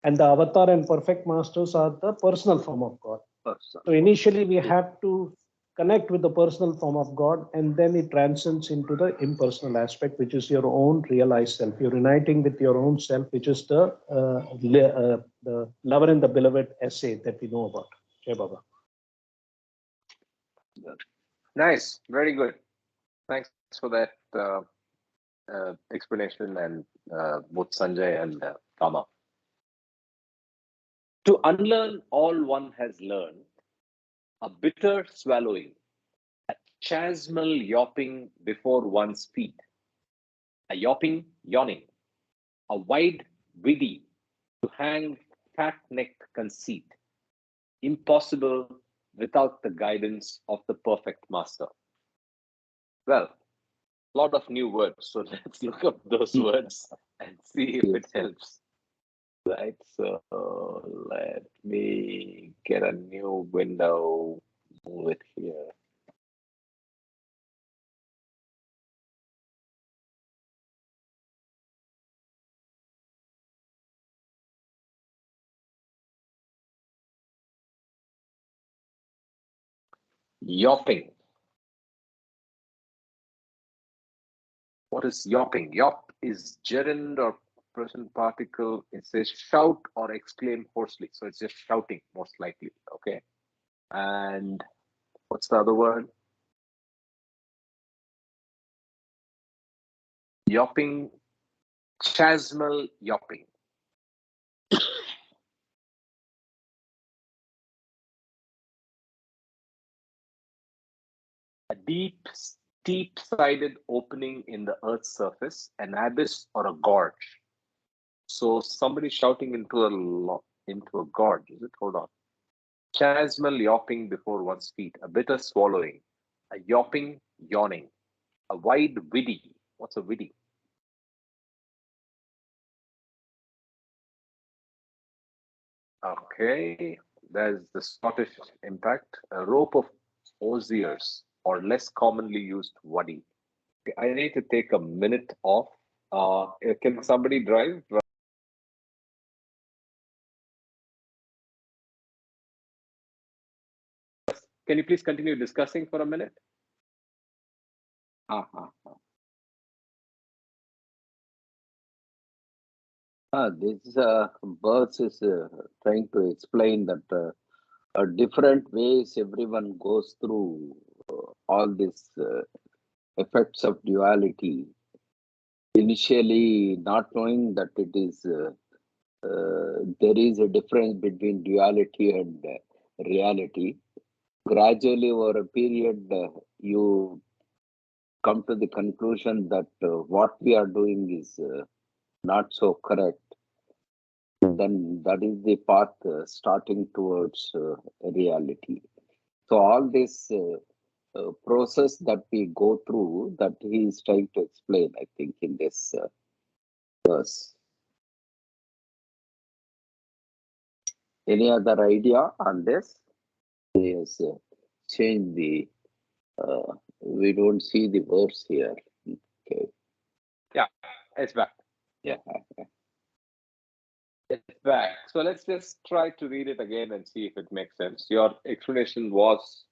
and the avatar and perfect masters are the personal form of God. So initially we have to connect with the personal form of God, and then it transcends into the impersonal aspect, which is your own realized self. You're uniting with your own self, which is the lover and the beloved essay that we know about. Jai Baba. Nice, very good. Thanks for that explanation, and both Sanjay and Kama. To unlearn all one has learned, a bitter swallowing, a chasmal yawping before one's feet, a yawning, a wide widdy to hang fat-necked conceit, impossible without the guidance of the perfect master. Well, a lot of new words, so let's look up those words and see if it helps. Right, so let me get a new window, move it here. Yawping. What is yawping? Yawp is gerund or present particle. It says shout or exclaim hoarsely. So it's just shouting, most likely. Okay. And what's the other word? Yawping, chasmal yawping. A deep, steep-sided opening in the Earth's surface, an abyss or a gorge. So somebody shouting into a gorge, is it? Hold on. Chasmal yawping before one's feet, a bitter swallowing, a yawping, yawning, a wide widdy. What's a widdy? Okay, there's the Scottish impact, a rope of osiers, or less commonly used waddy. I need to take a minute off. Can somebody drive? Can you please continue discussing for a minute? This verse is trying to explain that different ways everyone goes through all these effects of duality. Initially, not knowing that it is there is a difference between duality and reality. Gradually, over a period, you come to the conclusion that what we are doing is not so correct. Then that is the path starting towards reality. So all this process that we go through, that he is trying to explain, I think, in this verse. Any other idea on this? He has changed the. We don't see the verse here. Okay. Yeah, it's back. Yeah. It's back. So let's just try to read it again and see if it makes sense. Your explanation was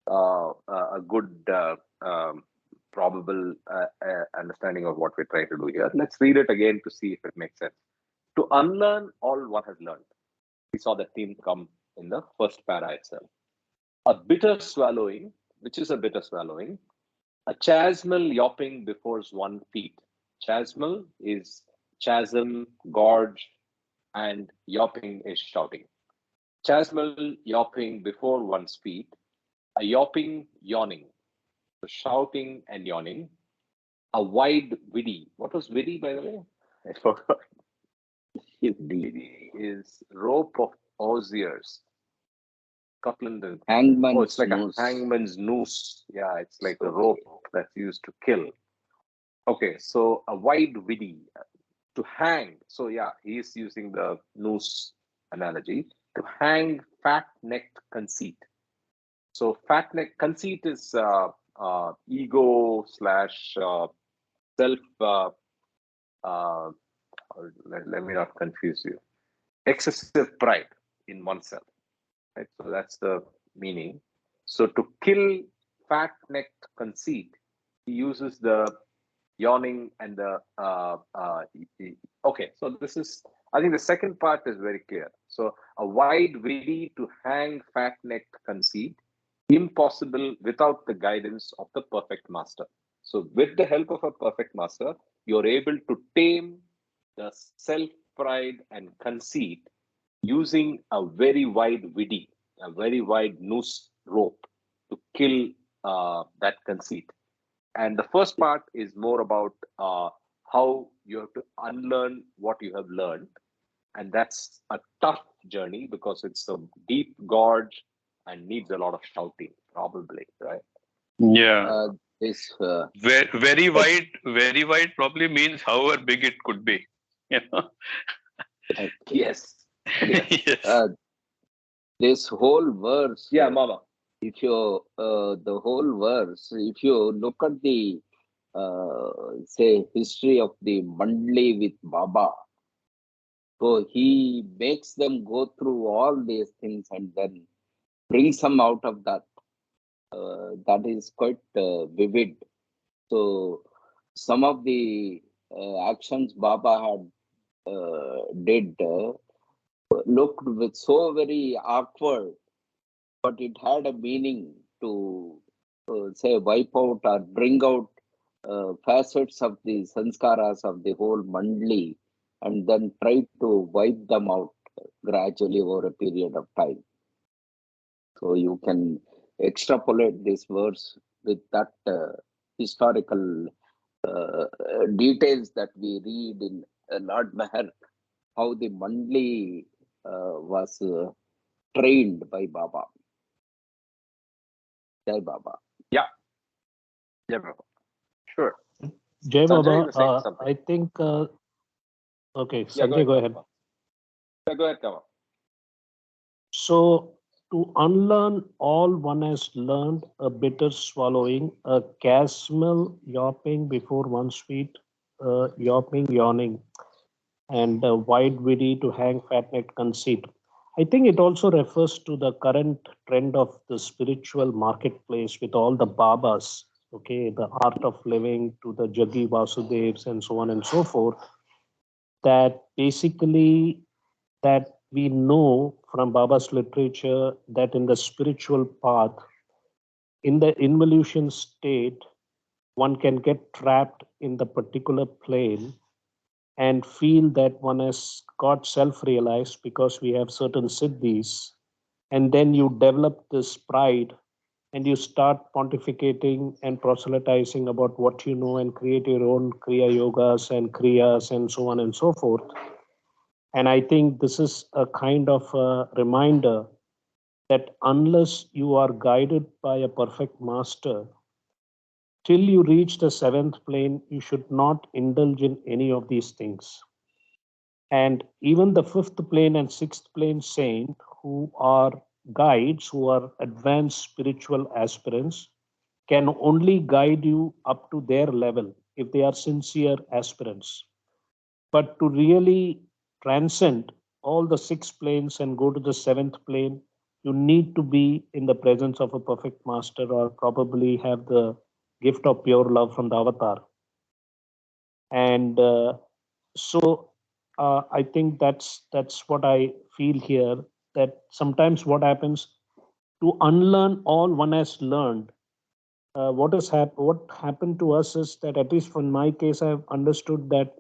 a good probable understanding of what we're trying to do here. Let's read it again to see if it makes sense. To unlearn all one has learned. We saw the theme come in the first para itself. A bitter swallowing, which is a bitter swallowing, a chasmal yawping before one's feet. Chasmal is chasm, gorge, and yawping is shouting. Chasmal yawping before one's feet, a yawping yawning, so shouting and yawning, a wide widdy. What was widdy, by the way? I forgot. Widdy is rope of osiers. Scotland and Hangman's it's like noose. a hangman's noose. Yeah, it's like a rope that's used to kill. Okay, so a wide widdy, to hang. So yeah, he's using the noose analogy. To hang fat-necked conceit. So fat-neck conceit is ego slash self. Let me not confuse you. Excessive pride in oneself. Right? So that's the meaning. So to kill fat-necked conceit, he uses the yawning and the okay. So this is, I think the second part is very clear. So a wide widdy to hang fat-necked conceit, impossible without the guidance of the perfect master. So with the help of a perfect master, you're able to tame the self-pride and conceit using a very wide widdy, a very wide noose rope to kill that conceit. And the first part is more about how you have to unlearn what you have learned. And that's a tough journey because it's a deep gorge and needs a lot of shouting, probably, right? Yeah. This Very wide probably means however big it could be. You know? Yes. Yes. this whole verse. Yeah, Mama. If you the whole verse, if you look at the say history of the Mandli with Baba, so he makes them go through all these things and then brings them out of that. That is quite vivid. So some of the actions Baba had did looked with so very awkward, but it had a meaning to say wipe out or bring out facets of the sanskaras of the whole mandli and then try to wipe them out gradually over a period of time. So you can extrapolate this verse with that historical details that we read in Lord Meher, how the mandli was trained by Baba. Jai Baba. Yeah. Yeah, Baba. Sure. Jai Sanjay, Baba, you were saying something. I think, okay, Yeah, Sanjay, go ahead. Yeah, go ahead, Kama. So to unlearn all one has learned, a bitter swallowing, a chasmal yawping before one's feet, yawning, and a wide witty to hang fat-necked conceit. I think it also refers to the current trend of the spiritual marketplace with all the Babas, okay, the art of living to the Jaggi Vasudevs and so on and so forth, that basically that we know from Baba's literature that in the spiritual path, in the involution state, one can get trapped in the particular plane and feel that one has got self-realized because we have certain siddhis, and then you develop this pride and you start pontificating and proselytizing about what you know and create your own kriya yogas and kriyas and so on and so forth. And I think this is a kind of a reminder that unless you are guided by a perfect master, till you reach the seventh plane, you should not indulge in any of these things. And even the fifth plane and sixth plane saint, who are guides, who are advanced spiritual aspirants, can only guide you up to their level if they are sincere aspirants. But to really transcend all the six planes and go to the seventh plane, you need to be in the presence of a perfect master or probably have the gift of pure love from the avatar. And so I think that's what I feel here, that sometimes what happens, to unlearn all one has learned, what happened to us is that, at least from my case, I've understood that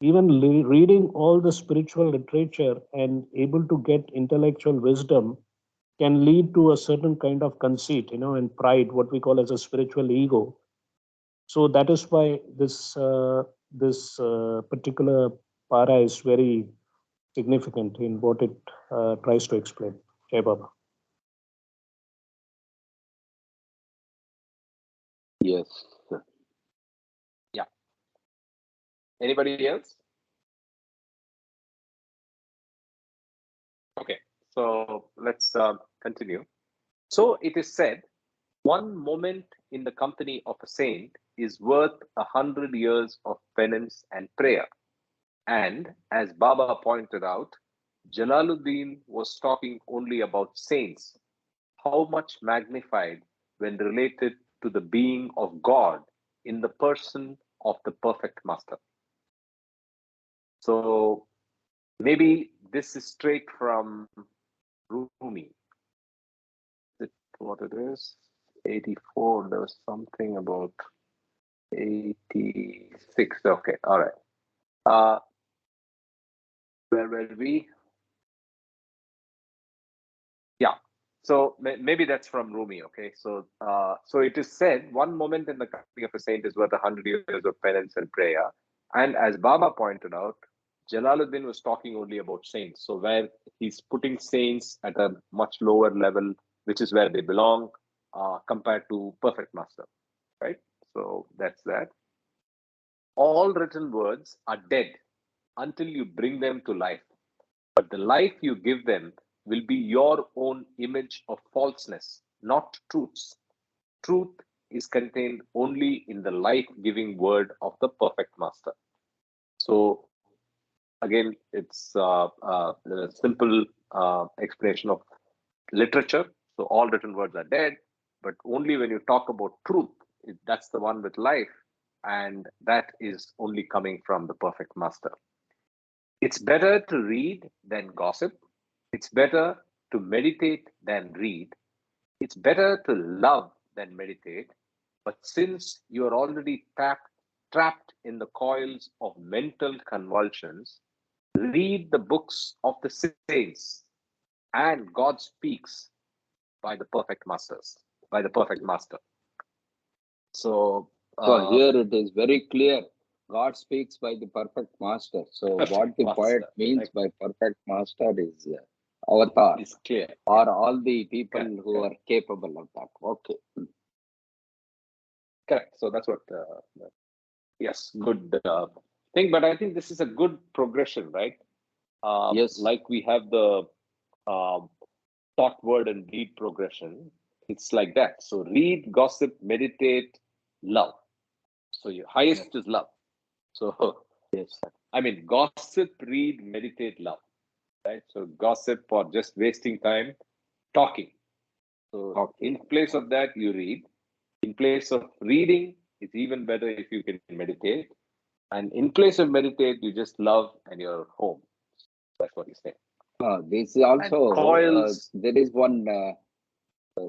even reading all the spiritual literature and able to get intellectual wisdom can lead to a certain kind of conceit, and pride, what we call as a spiritual ego. So that is why this particular para is very significant in what it tries to explain. Jai Baba. Yes. Yeah. Anybody else? Okay, so let's continue. So it is said, one moment in the company of a saint is worth 100 years of penance and prayer. And as Baba pointed out, Jalaluddin was talking only about saints. How much magnified when related to the being of God in the person of the perfect master. So maybe this is straight from Rumi. Is it what it is? 84. There was something about 86. Okay, all right. Where were we? Yeah. So maybe that's from Rumi. Okay. So so it is said, one moment in the company of a saint is worth 100 years of penance and prayer. And as Baba pointed out, Jalaluddin was talking only about saints. So where he's putting saints at a much lower level, which is where they belong, compared to perfect master, right? So that's that. All written words are dead until you bring them to life. But the life you give them will be your own image of falseness, not truths. Truth is contained only in the life-giving word of the perfect master. So again, it's a simple explanation of literature. So all written words are dead, but only when you talk about truth, that's the one with life, and that is only coming from the perfect master. It's better to read than gossip. It's better to meditate than read. It's better to love than meditate. But since you are already trapped in the coils of mental convulsions, read the books of the saints, and God speaks by the perfect masters, by the perfect master. So Here it is very clear. God speaks by the perfect master. So what the poet means by perfect master is avatar, is clear, or all the people who are capable of that. Okay. Correct. So that's what. Yes, good thing. But I think this is a good progression, right? Yes. Like we have the thought, word, and deed progression, it's like that. So read, gossip, meditate, love. So your highest is love. So Yes. I mean, gossip, read, meditate, love. Right. So gossip for just wasting time, talking. So Okay. in place of that, you read. In place of reading, it's even better if you can meditate. And in place of meditate, you just love and you're home. That's what he's saying. This is And also, coils. there is one,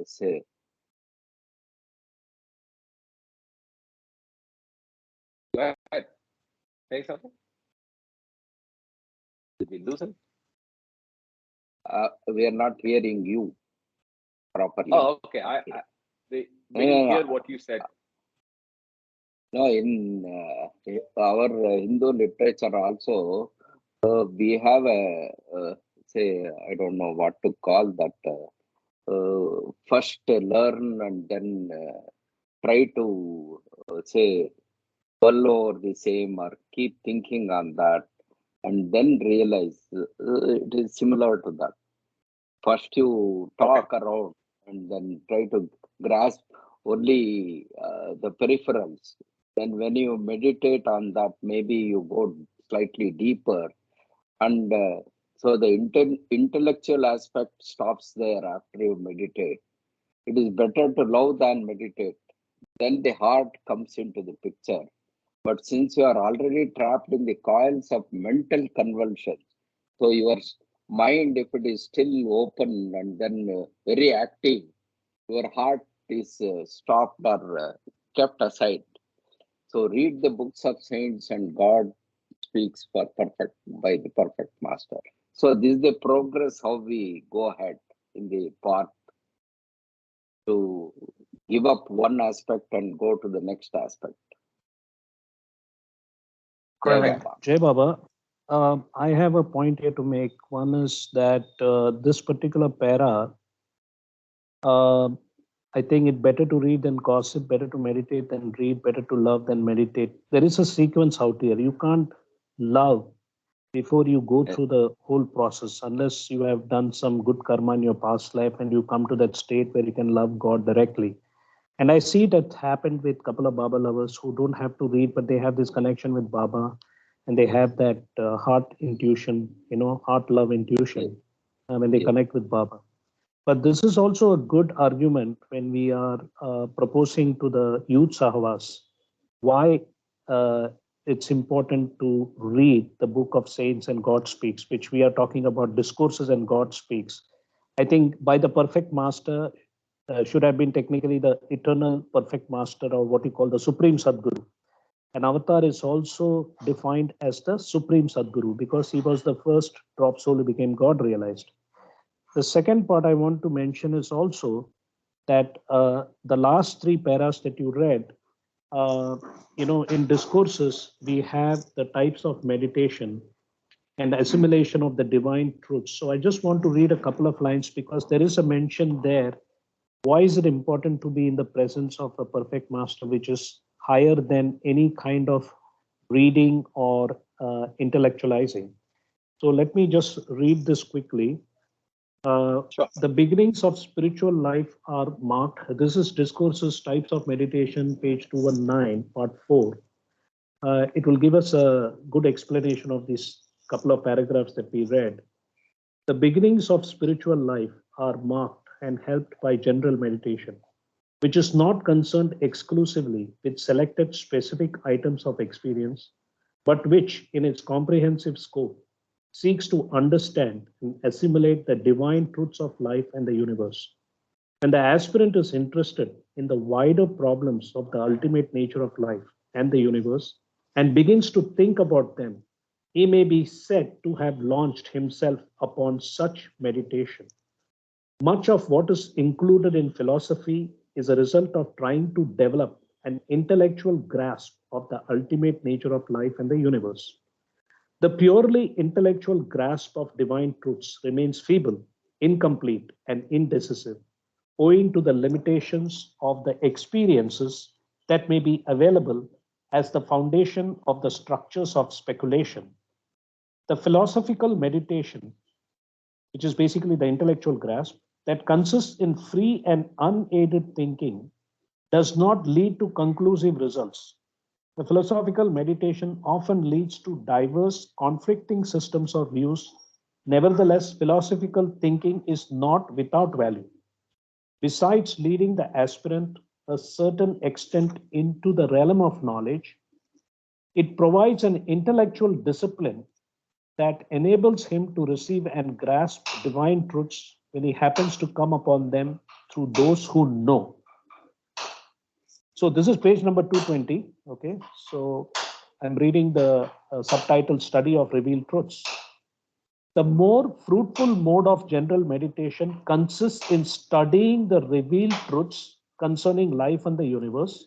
say, Go ahead. Say something. Did we lose him? we are not hearing you properly. Oh, okay. We didn't hear what you said. No, in our Hindu literature also, we have a, say, I don't know what to call that, first learn and then try to, say, dwell over the same or keep thinking on that and then realize it is similar to that. First you talk around and then try to grasp only the peripherals. Then when you meditate on that, maybe you go slightly deeper. And so the intellectual aspect stops there after you meditate. It is better to love than meditate. Then the heart comes into the picture. But since you are already trapped in the coils of mental convulsions, so your mind, if it is still open and then very active, your heart is stopped or kept aside. So read the books of saints and God speaks for perfect by the perfect master. So this is the progress how we go ahead in the path to give up one aspect and go to the next aspect. Correct. Jai Baba, I have a point here to make. One is that this particular para, uh, I think it better to read than gossip, better to meditate than read, better to love than meditate. There is a sequence out here. You can't love before you go through the whole process unless you have done some good karma in your past life and you come to that state where you can love God directly. And I see that happened with a couple of Baba lovers who don't have to read, but they have this connection with Baba and they have that heart intuition, heart love intuition when they connect with Baba. But this is also a good argument when we are proposing to the youth Sahwas why it's important to read the book of saints and God speaks, which we are talking about discourses and God speaks. I think by the perfect master should have been technically the eternal perfect master, or what you call the supreme Sadguru. And avatar is also defined as the supreme Sadguru because he was the first drop soul who became God realized. The second part I want to mention is also that the last three paras that you read, in discourses, we have the types of meditation and assimilation of the divine truths. So I just want to read a couple of lines because there is a mention there. Why is it important to be in the presence of a perfect master, which is higher than any kind of reading or intellectualizing? So let me just read this quickly. Sure. The beginnings of spiritual life are marked. This is Discourses, Types of Meditation, page 219, part 4. It will give us a good explanation of these couple of paragraphs that we read. The beginnings of spiritual life are marked and helped by general meditation, which is not concerned exclusively with selected specific items of experience, but which, in its comprehensive scope, seeks to understand and assimilate the divine truths of life and the universe. When the aspirant is interested in the wider problems of the ultimate nature of life and the universe and begins to think about them, he may be said to have launched himself upon such meditation. Much of what is included in philosophy is a result of trying to develop an intellectual grasp of the ultimate nature of life and the universe. The purely intellectual grasp of divine truths remains feeble, incomplete, and indecisive, owing to the limitations of the experiences that may be available as the foundation of the structures of speculation. The philosophical meditation, which is basically the intellectual grasp, that consists in free and unaided thinking does not lead to conclusive results. The philosophical meditation often leads to diverse, conflicting systems or views. Nevertheless, philosophical thinking is not without value. Besides leading the aspirant a certain extent into the realm of knowledge, it provides an intellectual discipline that enables him to receive and grasp divine truths when he happens to come upon them through those who know. So this is page number 220. Okay, so I'm reading the subtitle Study of Revealed Truths. The more fruitful mode of general meditation consists in studying the revealed truths concerning life and the universe.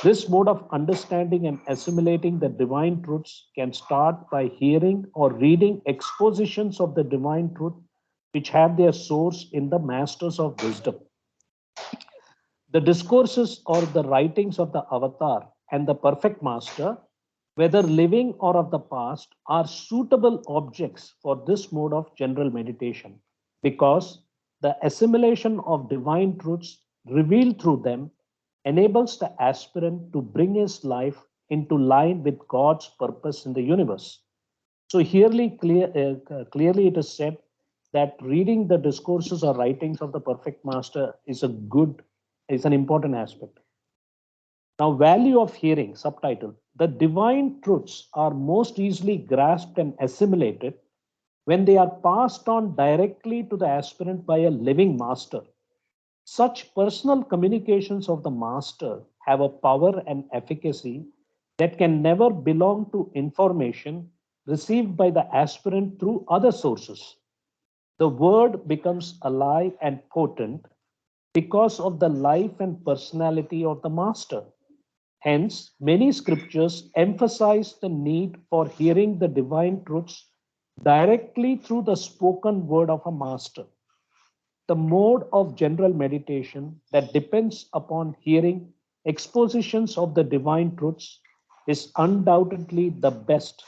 This mode of understanding and assimilating the divine truths can start by hearing or reading expositions of the divine truth which have their source in the masters of wisdom. The discourses or the writings of the avatar and the perfect master, whether living or of the past, are suitable objects for this mode of general meditation because the assimilation of divine truths revealed through them enables the aspirant to bring his life into line with God's purpose in the universe. So clearly it is said that reading the discourses or writings of the perfect master is an important aspect. Now, value of hearing, subtitle. The divine truths are most easily grasped and assimilated when they are passed on directly to the aspirant by a living master. Such personal communications of the master have a power and efficacy that can never belong to information received by the aspirant through other sources. The word becomes alive and potent because of the life and personality of the master. Hence, many scriptures emphasize the need for hearing the divine truths directly through the spoken word of a master. The mode of general meditation that depends upon hearing expositions of the divine truths is undoubtedly the best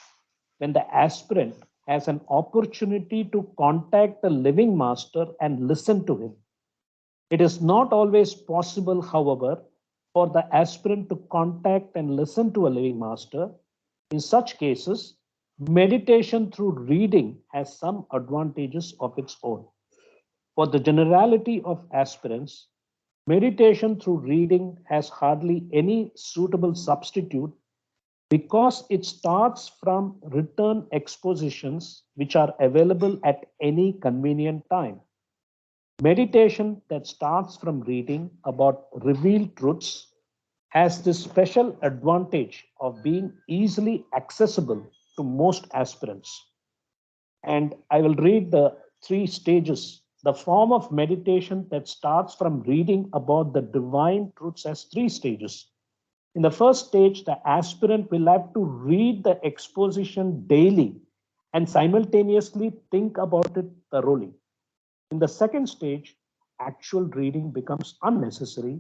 when the aspirant has an opportunity to contact the living master and listen to him. It is not always possible, however, for the aspirant to contact and listen to a living master. In such cases, meditation through reading has some advantages of its own. For the generality of aspirants, meditation through reading has hardly any suitable substitute because it starts from written expositions which are available at any convenient time. Meditation that starts from reading about revealed truths has this special advantage of being easily accessible to most aspirants. And I will read the 3 stages. The form of meditation that starts from reading about the divine truths has 3 stages. In the first stage, the aspirant will have to read the exposition daily and simultaneously think about it thoroughly. In the second stage, actual reading becomes unnecessary,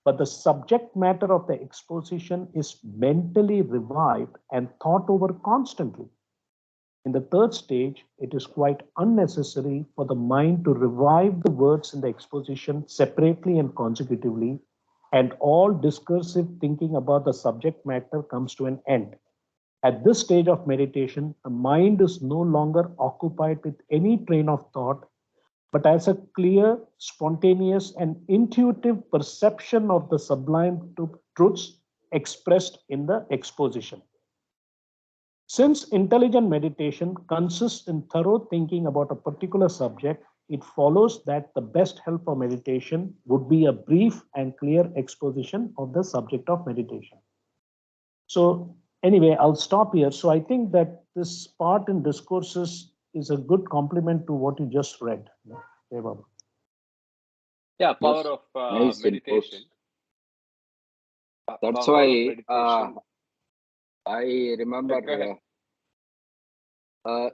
but the subject matter of the exposition is mentally revived and thought over constantly. In the third stage, it is quite unnecessary for the mind to revive the words in the exposition separately and consecutively, and all discursive thinking about the subject matter comes to an end. At this stage of meditation, the mind is no longer occupied with any train of thought, but as a clear, spontaneous, and intuitive perception of the sublime truths expressed in the exposition. Since intelligent meditation consists in thorough thinking about a particular subject, it follows that the best help for meditation would be a brief and clear exposition of the subject of meditation. So anyway, I'll stop here. So I think that this part in discourses is a good complement to what you just read. Yeah, power Yes, of nice meditation. That's Power of why meditation. I remember Go ahead.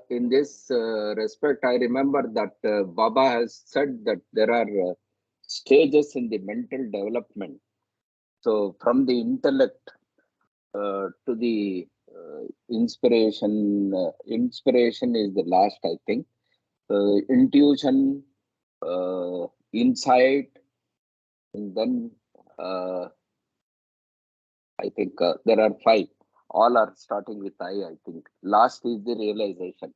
in this respect, I remember that Baba has said that there are stages in the mental development. So from the intellect to the inspiration, inspiration is the last, I think. Intuition, insight, and then I think there are 5. All are starting with I think. Last is the realization.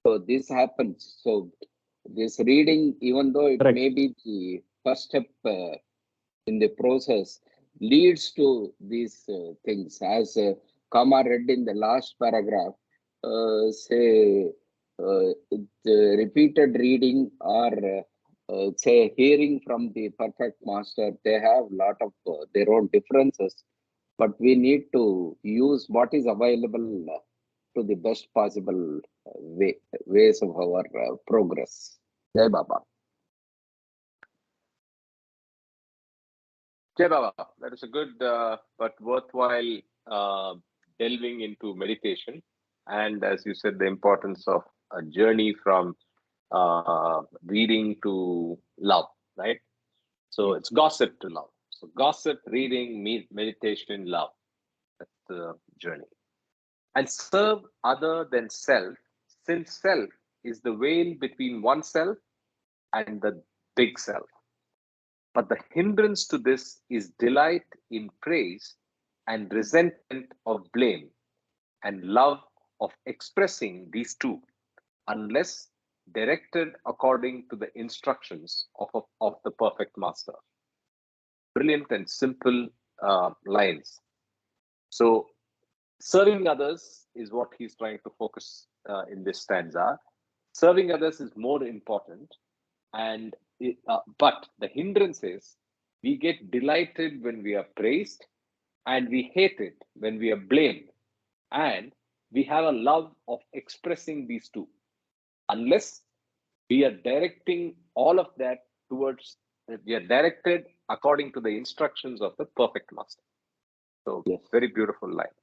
So this happens. So this reading, even though it Correct. may be the first step in the process, leads to these things. As Kama read in the last paragraph, say the repeated reading or say hearing from the perfect master, they have lot of their own differences, but we need to use what is available to the best possible ways of our progress. Jai Baba. Jai Baba, that is a good but worthwhile delving into meditation. And as you said, the importance of a journey from reading to love, right? So it's gossip to love. So gossip, reading, meditation, love. That's the journey. And serve other than self, since self is the veil between oneself and the big self. But the hindrance to this is delight in praise and resentment of blame and love of expressing these two, unless directed according to the instructions of the perfect master. Brilliant and simple lines. So, serving others is what he's trying to focus in this stanza. Serving others is more important, and but the hindrance is we get delighted when we are praised, and we hate it when we are blamed, and we have a love of expressing these two, unless we are directing all of that towards, we are directed according to the instructions of the perfect master. So Yes. very beautiful line.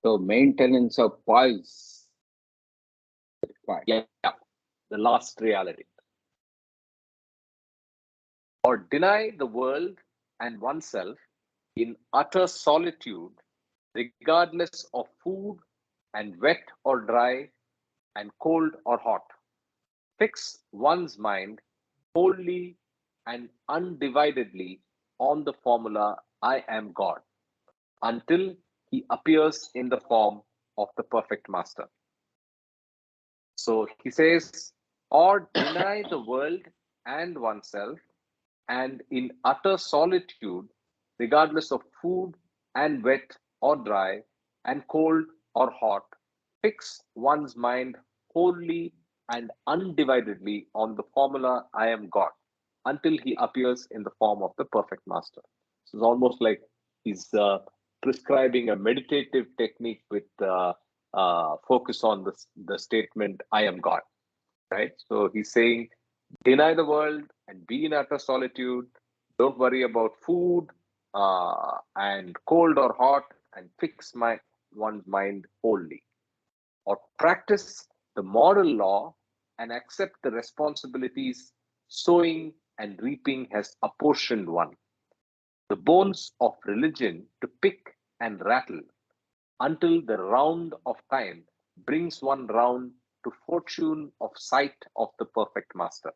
So maintenance of poise. Yeah, the last reality. Or deny the world and oneself in utter solitude, regardless of food and wet or dry and cold or hot. Fix one's mind wholly and undividedly on the formula I am God until he appears in the form of the perfect master. So he says, or deny the world and oneself, and in utter solitude, regardless of food and wet or dry and cold or hot, fix one's mind wholly and undividedly on the formula I am God until he appears in the form of the perfect master. So it's almost like he's prescribing a meditative technique with focus on the statement I am God, right? So he's saying, deny the world and be in utter solitude. Don't worry about food and cold or hot, and fix one's mind wholly. Or practice the moral law and accept the responsibilities sowing and reaping has apportioned one. The bones of religion to pick and rattle until the round of time brings one round to fortune of sight of the perfect master.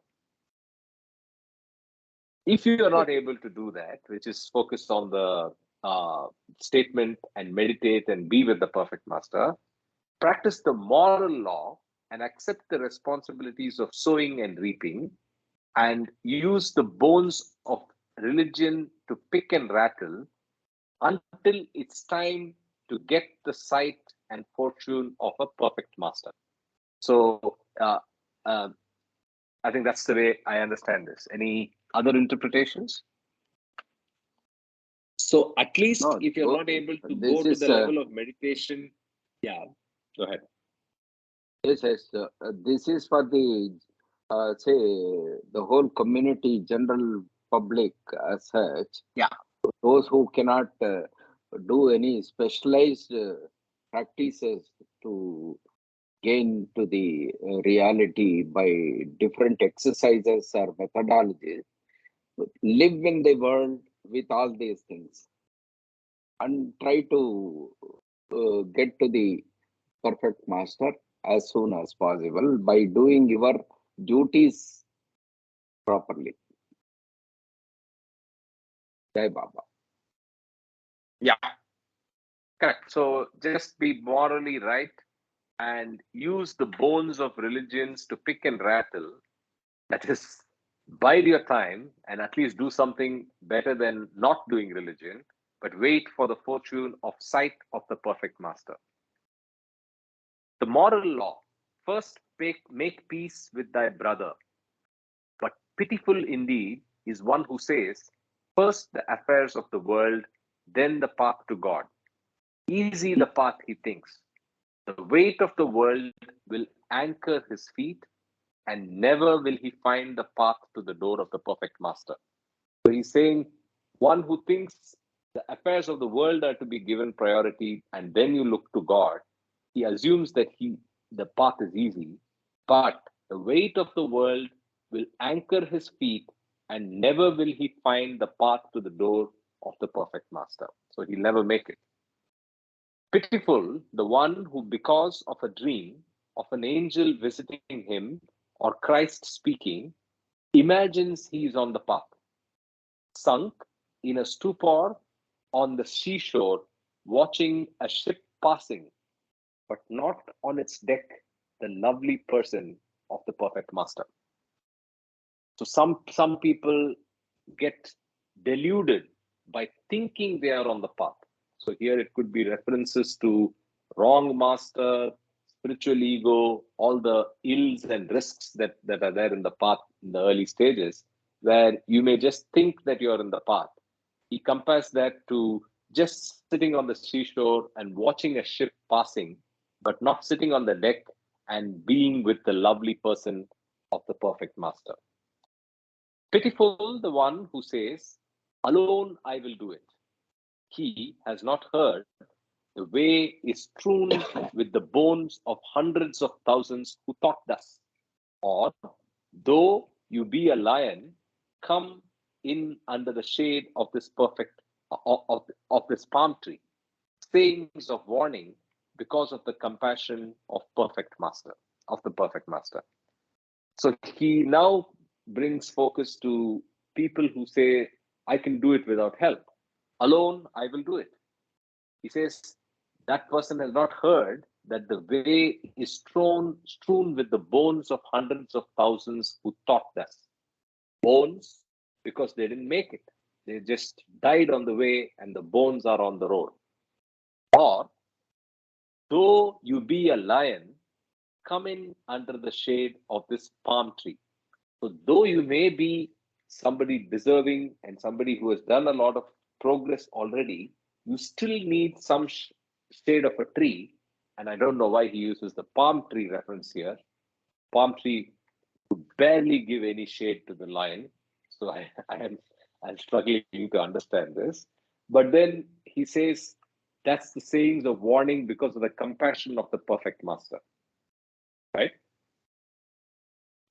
If you are not able to do that, which is focus on the statement and meditate and be with the perfect master, practice the moral law and accept the responsibilities of sowing and reaping, and use the bones of religion to pick and rattle until it's time to get the sight and fortune of a perfect master. So I think that's the way I understand this. Any other interpretations? So at least No, if you're not able to go to the level of meditation, yeah, go ahead. Yes, this is for the say the whole community, general public as such. Yeah. Those who cannot do any specialized practices to gain to the reality by different exercises or methodologies, live in the world with all these things and try to get to the perfect master as soon as possible by doing your duties properly. Jai Baba. Yeah, correct. So just be morally right and use the bones of religions to pick and rattle. That is, bide your time and at least do something better than not doing religion, but wait for the fortune of sight of the perfect master. The moral law: first make peace with thy brother. But pitiful indeed is one who says, first the affairs of the world, then the path to God. Easy the path, he thinks. The weight of the world will anchor his feet, and never will he find the path to the door of the perfect master. So he's saying, one who thinks the affairs of the world are to be given priority, and then you look to God, he assumes that the path is easy, but the weight of the world will anchor his feet, and never will he find the path to the door of the perfect master. So he'll never make it. Pitiful the one who, because of a dream of an angel visiting him or Christ speaking, imagines he is on the path, sunk in a stupor on the seashore, watching a ship passing, but not on its deck the lovely person of the perfect master. So some people get deluded by thinking they are on the path. So here it could be references to wrong master, spiritual ego, all the ills and risks that are there in the path in the early stages, where you may just think that you're in the path. He compares that to just sitting on the seashore and watching a ship passing, but not sitting on the deck and being with the lovely person of the perfect master. Pitiful the one who says, alone I will do it. He has not heard the way is strewn with the bones of hundreds of thousands who thought thus. Or, though you be a lion, come in under the shade of this of this palm tree. Sayings of warning because of the compassion of the perfect master. So he now brings focus to people who say, I can do it without help. Alone, I will do it. He says, that person has not heard that the way is strewn with the bones of hundreds of thousands who thought thus. Bones, because they didn't make it. They just died on the way, and the bones are on the road. Or, though you be a lion, come in under the shade of this palm tree. So, though you may be somebody deserving and somebody who has done a lot of progress already, you still need some shade of a tree. And I don't know why he uses the palm tree reference here. Palm tree would barely give any shade to the lion. So I'm struggling to understand this. But then he says that's the sayings of warning because of the compassion of the perfect master. Right?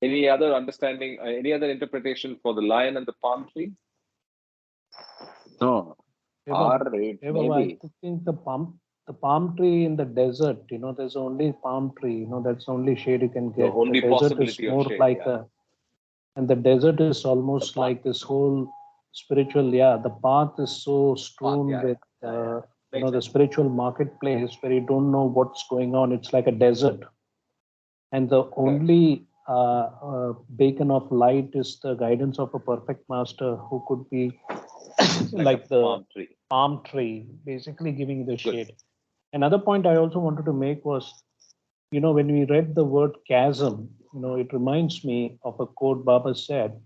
Any other understanding, any other interpretation for the lion and the palm tree? No. Or it may be. I think the palm tree in the desert, there's only palm tree, that's the only shade you can get. The only desert is possibility of more shade, like yeah. and the desert is almost like this whole spiritual, the path is so strewn with, the spiritual marketplace where you don't know what's going on. It's like a desert. And the only beacon of light is the guidance of a perfect master who could be like the palm tree, basically giving the shade. Another point I also wanted to make was, when we read the word chasm, it reminds me of a quote Baba said,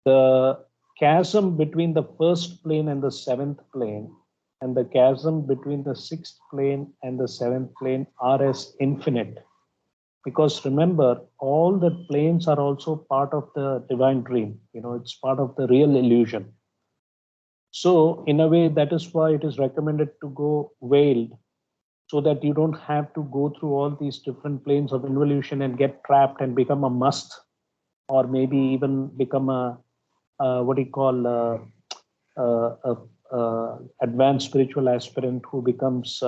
the chasm between the first plane and the seventh plane, and the chasm between the sixth plane and the seventh plane are as infinite. Because remember, all the planes are also part of the divine dream. It's part of the real illusion. So in a way, that is why it is recommended to go veiled, so that you don't have to go through all these different planes of involution and get trapped and become a must, or maybe even become a advanced spiritual aspirant who becomes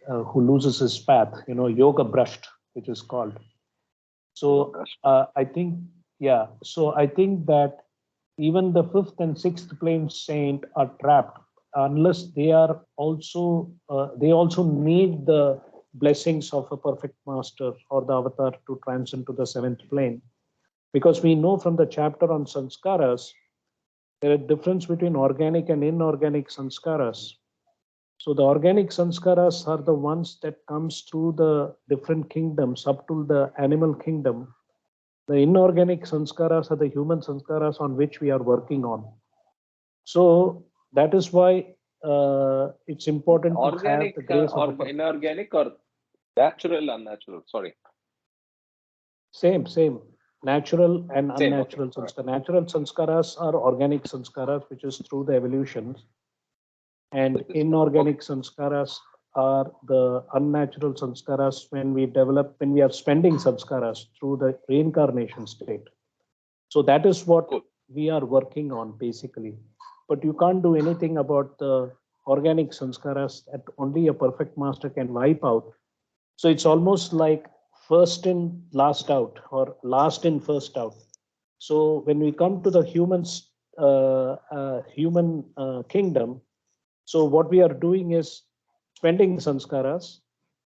who loses his path, yoga brushed, which is called. So I think, so I think that even the fifth and sixth plane saint are trapped unless they are also they also need the blessings of a perfect master or the avatar to transcend to the seventh plane. Because we know from the chapter on sanskaras, there is a difference between organic and inorganic sanskaras. So the organic sanskaras are the ones that comes through the different kingdoms up to the animal kingdom. The inorganic sanskaras are the human sanskaras on which we are working on. So that is why it's important to have Organic the grace of or inorganic or natural, unnatural? Sorry. same natural and Same. Okay. unnatural All right. sanskaras. Natural sanskaras are organic sanskaras, which is through the evolutions, and With this one. inorganic sanskaras are the unnatural sanskaras when we are spending sanskaras through the reincarnation state. So that is what Cool. we are working on basically. But you can't do anything about the organic sanskaras that only a perfect master can wipe out. So it's almost like first in, last out, or last in, first out. So when we come to the human kingdom, so what we are doing is spending sanskaras,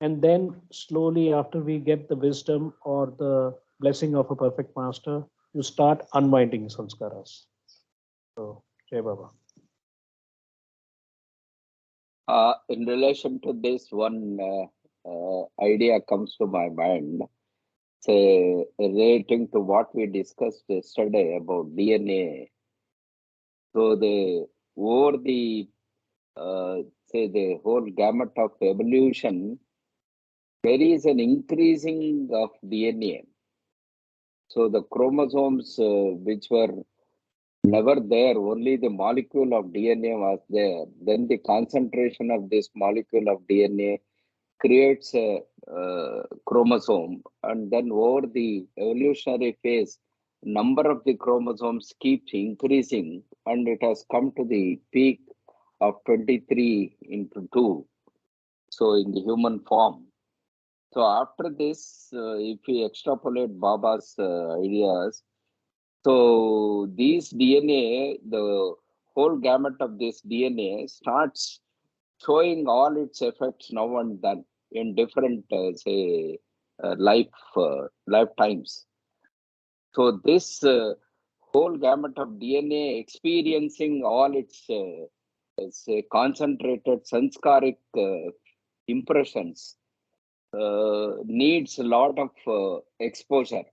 and then slowly after we get the wisdom or the blessing of a perfect master, you start unwinding sanskaras. So, Jai Baba. In relation to this, one idea comes to my mind. Say, relating to what we discussed yesterday about DNA. So over the say the whole gamut of evolution, there is an increasing of DNA. So the chromosomes which were never there, only the molecule of DNA was there. Then the concentration of this molecule of DNA creates a chromosome, and then over the evolutionary phase, number of the chromosomes keeps increasing, and it has come to the peak of 23 into 2. So in the human form. So after this, if we extrapolate Baba's ideas, so these DNA, the whole gamut of this DNA starts showing all its effects now and then in different, say, lifetimes. So this whole gamut of DNA experiencing all its, say, concentrated sanskaric impressions needs a lot of exposure.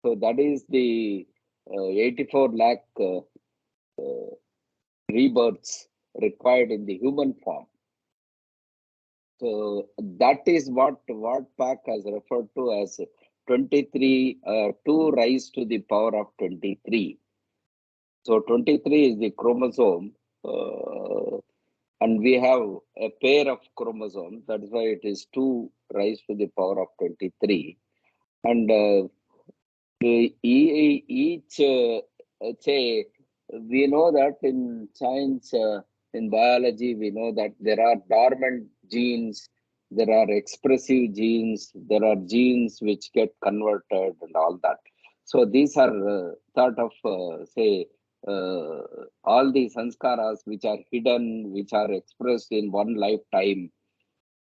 So that is the 84 lakh rebirths required in the human form. So that is what Pak has referred to as 23, 2 rise to the power of 23. So 23 is the chromosome, and we have a pair of chromosomes. That is why it is 2 rise to the power of 23. And each, say, we know that in science, in biology, we know that there are dormant genes, there are expressive genes, there are genes which get converted and all that. So these are sort of, say, all the sanskaras which are hidden, which are expressed in one lifetime,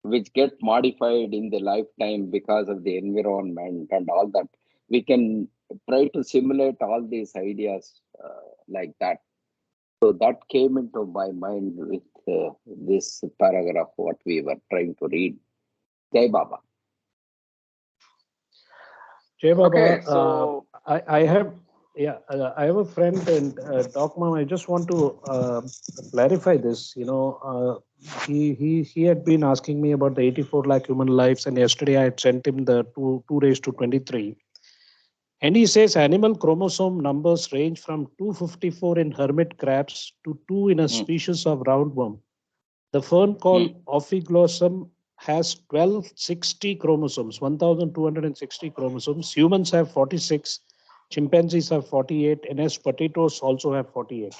which get modified in the lifetime because of the environment and all that. We can try to simulate all these ideas like that. So that came into my mind with this paragraph, what we were trying to read. Jai Baba. Jai Baba, Okay, so I have a friend and Doc Mom. I just want to clarify this. You know, he had been asking me about the 84 lakh human lives, and yesterday I had sent him the 2 raised to 23. And he says animal chromosome numbers range from 254 in hermit crabs to 2 in a species of roundworm. The fern called Ophiglossum has 1260 chromosomes, 1260 chromosomes. Humans have 46, chimpanzees have 48, and as potatoes also have 48.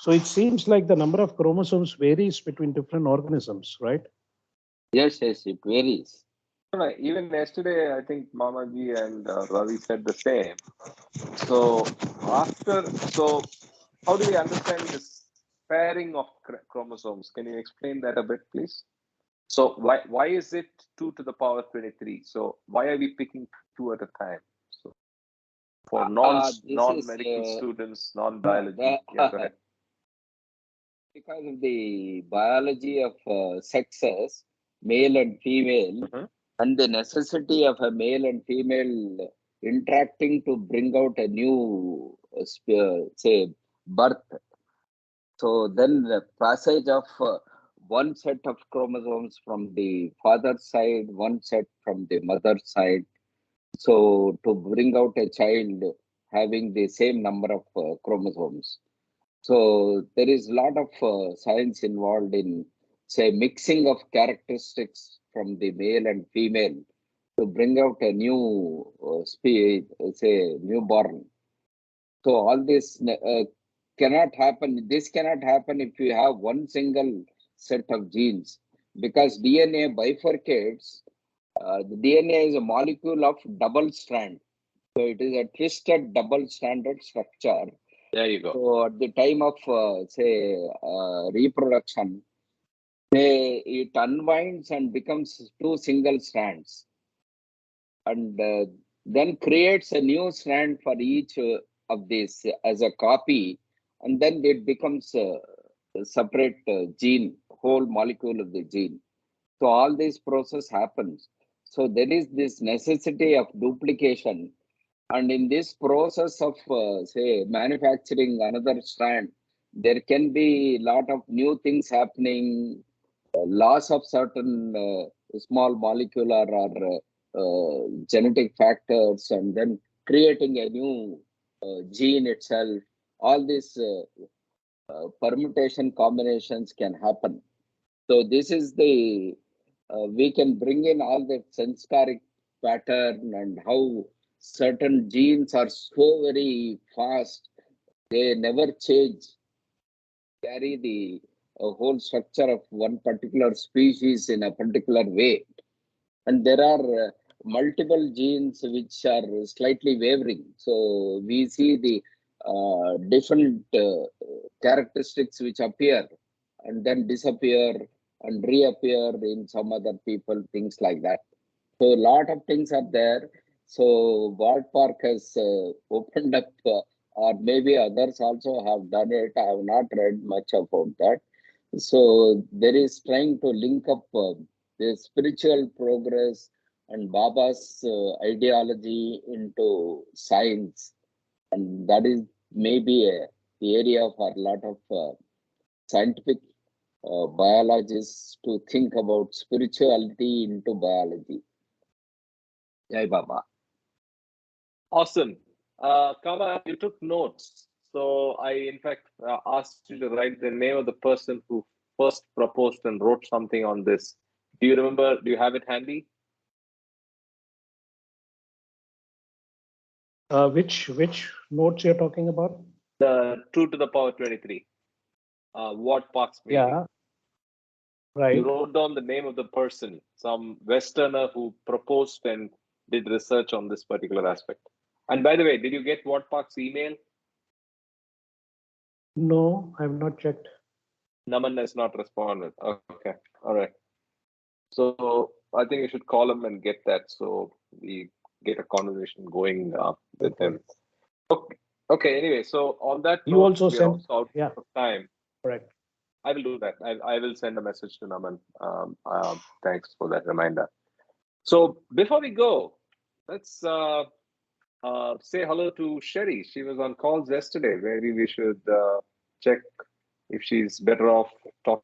So it seems like the number of chromosomes varies between different organisms, right? Yes, it varies. No, even yesterday, I think Mamaji and Ravi said the same. So how do we understand this pairing of chromosomes? Can you explain that a bit, please? So why is it 2 to the power 23? So why are we picking 2 at a time? So for non-medical students, non-biology. Yeah, go ahead. Because of the biology of sexes, male and female, and the necessity of a male and female interacting to bring out a new, say, birth. So then the passage of one set of chromosomes from the father's side, one set from the mother's side. So to bring out a child having the same number of chromosomes. So there is a lot of science involved in, say, mixing of characteristics from the male and female to bring out a new say, newborn. So all this cannot happen. This cannot happen if you have one single set of genes, because DNA bifurcates. The DNA is a molecule of double strand. So it is a twisted double-stranded structure. There you go. So at the time of, say, reproduction, it unwinds and becomes two single strands, and then creates a new strand for each of these as a copy, and then it becomes a separate gene, whole molecule of the gene. So all this process happens. So there is this necessity of duplication. And in this process of, say, manufacturing another strand, there can be a lot of new things happening, loss of certain small molecular or genetic factors, and then creating a new gene itself. All these permutation combinations can happen. So this is the, we can bring in all the sanskaric pattern and how certain genes are so very fast, they never change, carry the whole structure of one particular species in a particular way. And there are multiple genes which are slightly wavering. So we see the different characteristics which appear and then disappear and reappear in some other people, things like that. So a lot of things are there. So Park has opened up, or maybe others also have done it. I have not read much about that. So there is trying to link up the spiritual progress and Baba's ideology into science, and that is maybe the area for a lot of scientific biologists to think about spirituality into biology. Jai Baba. Awesome. Kama, you took notes. So I, in fact, asked you to write the name of the person who first proposed and wrote something on this. Do you remember? Do you have it handy? Which notes you're talking about? The 2 to the power 23. Park's meeting. Yeah. Right. You wrote down the name of the person, some Westerner who proposed and did research on this particular aspect. And by the way, did you get Park's email? No, I have not checked. Naman has not responded. Okay, all right. So I think you should call him and get that, so we get a conversation going with him. Okay. Anyway, so on that you note, also we are sent, also out of time. Correct. I will do that. I will send a message to Naman. Thanks for that reminder. So before we go, let's say hello to Sherry. She was on calls yesterday. Maybe we should check if she's better off talking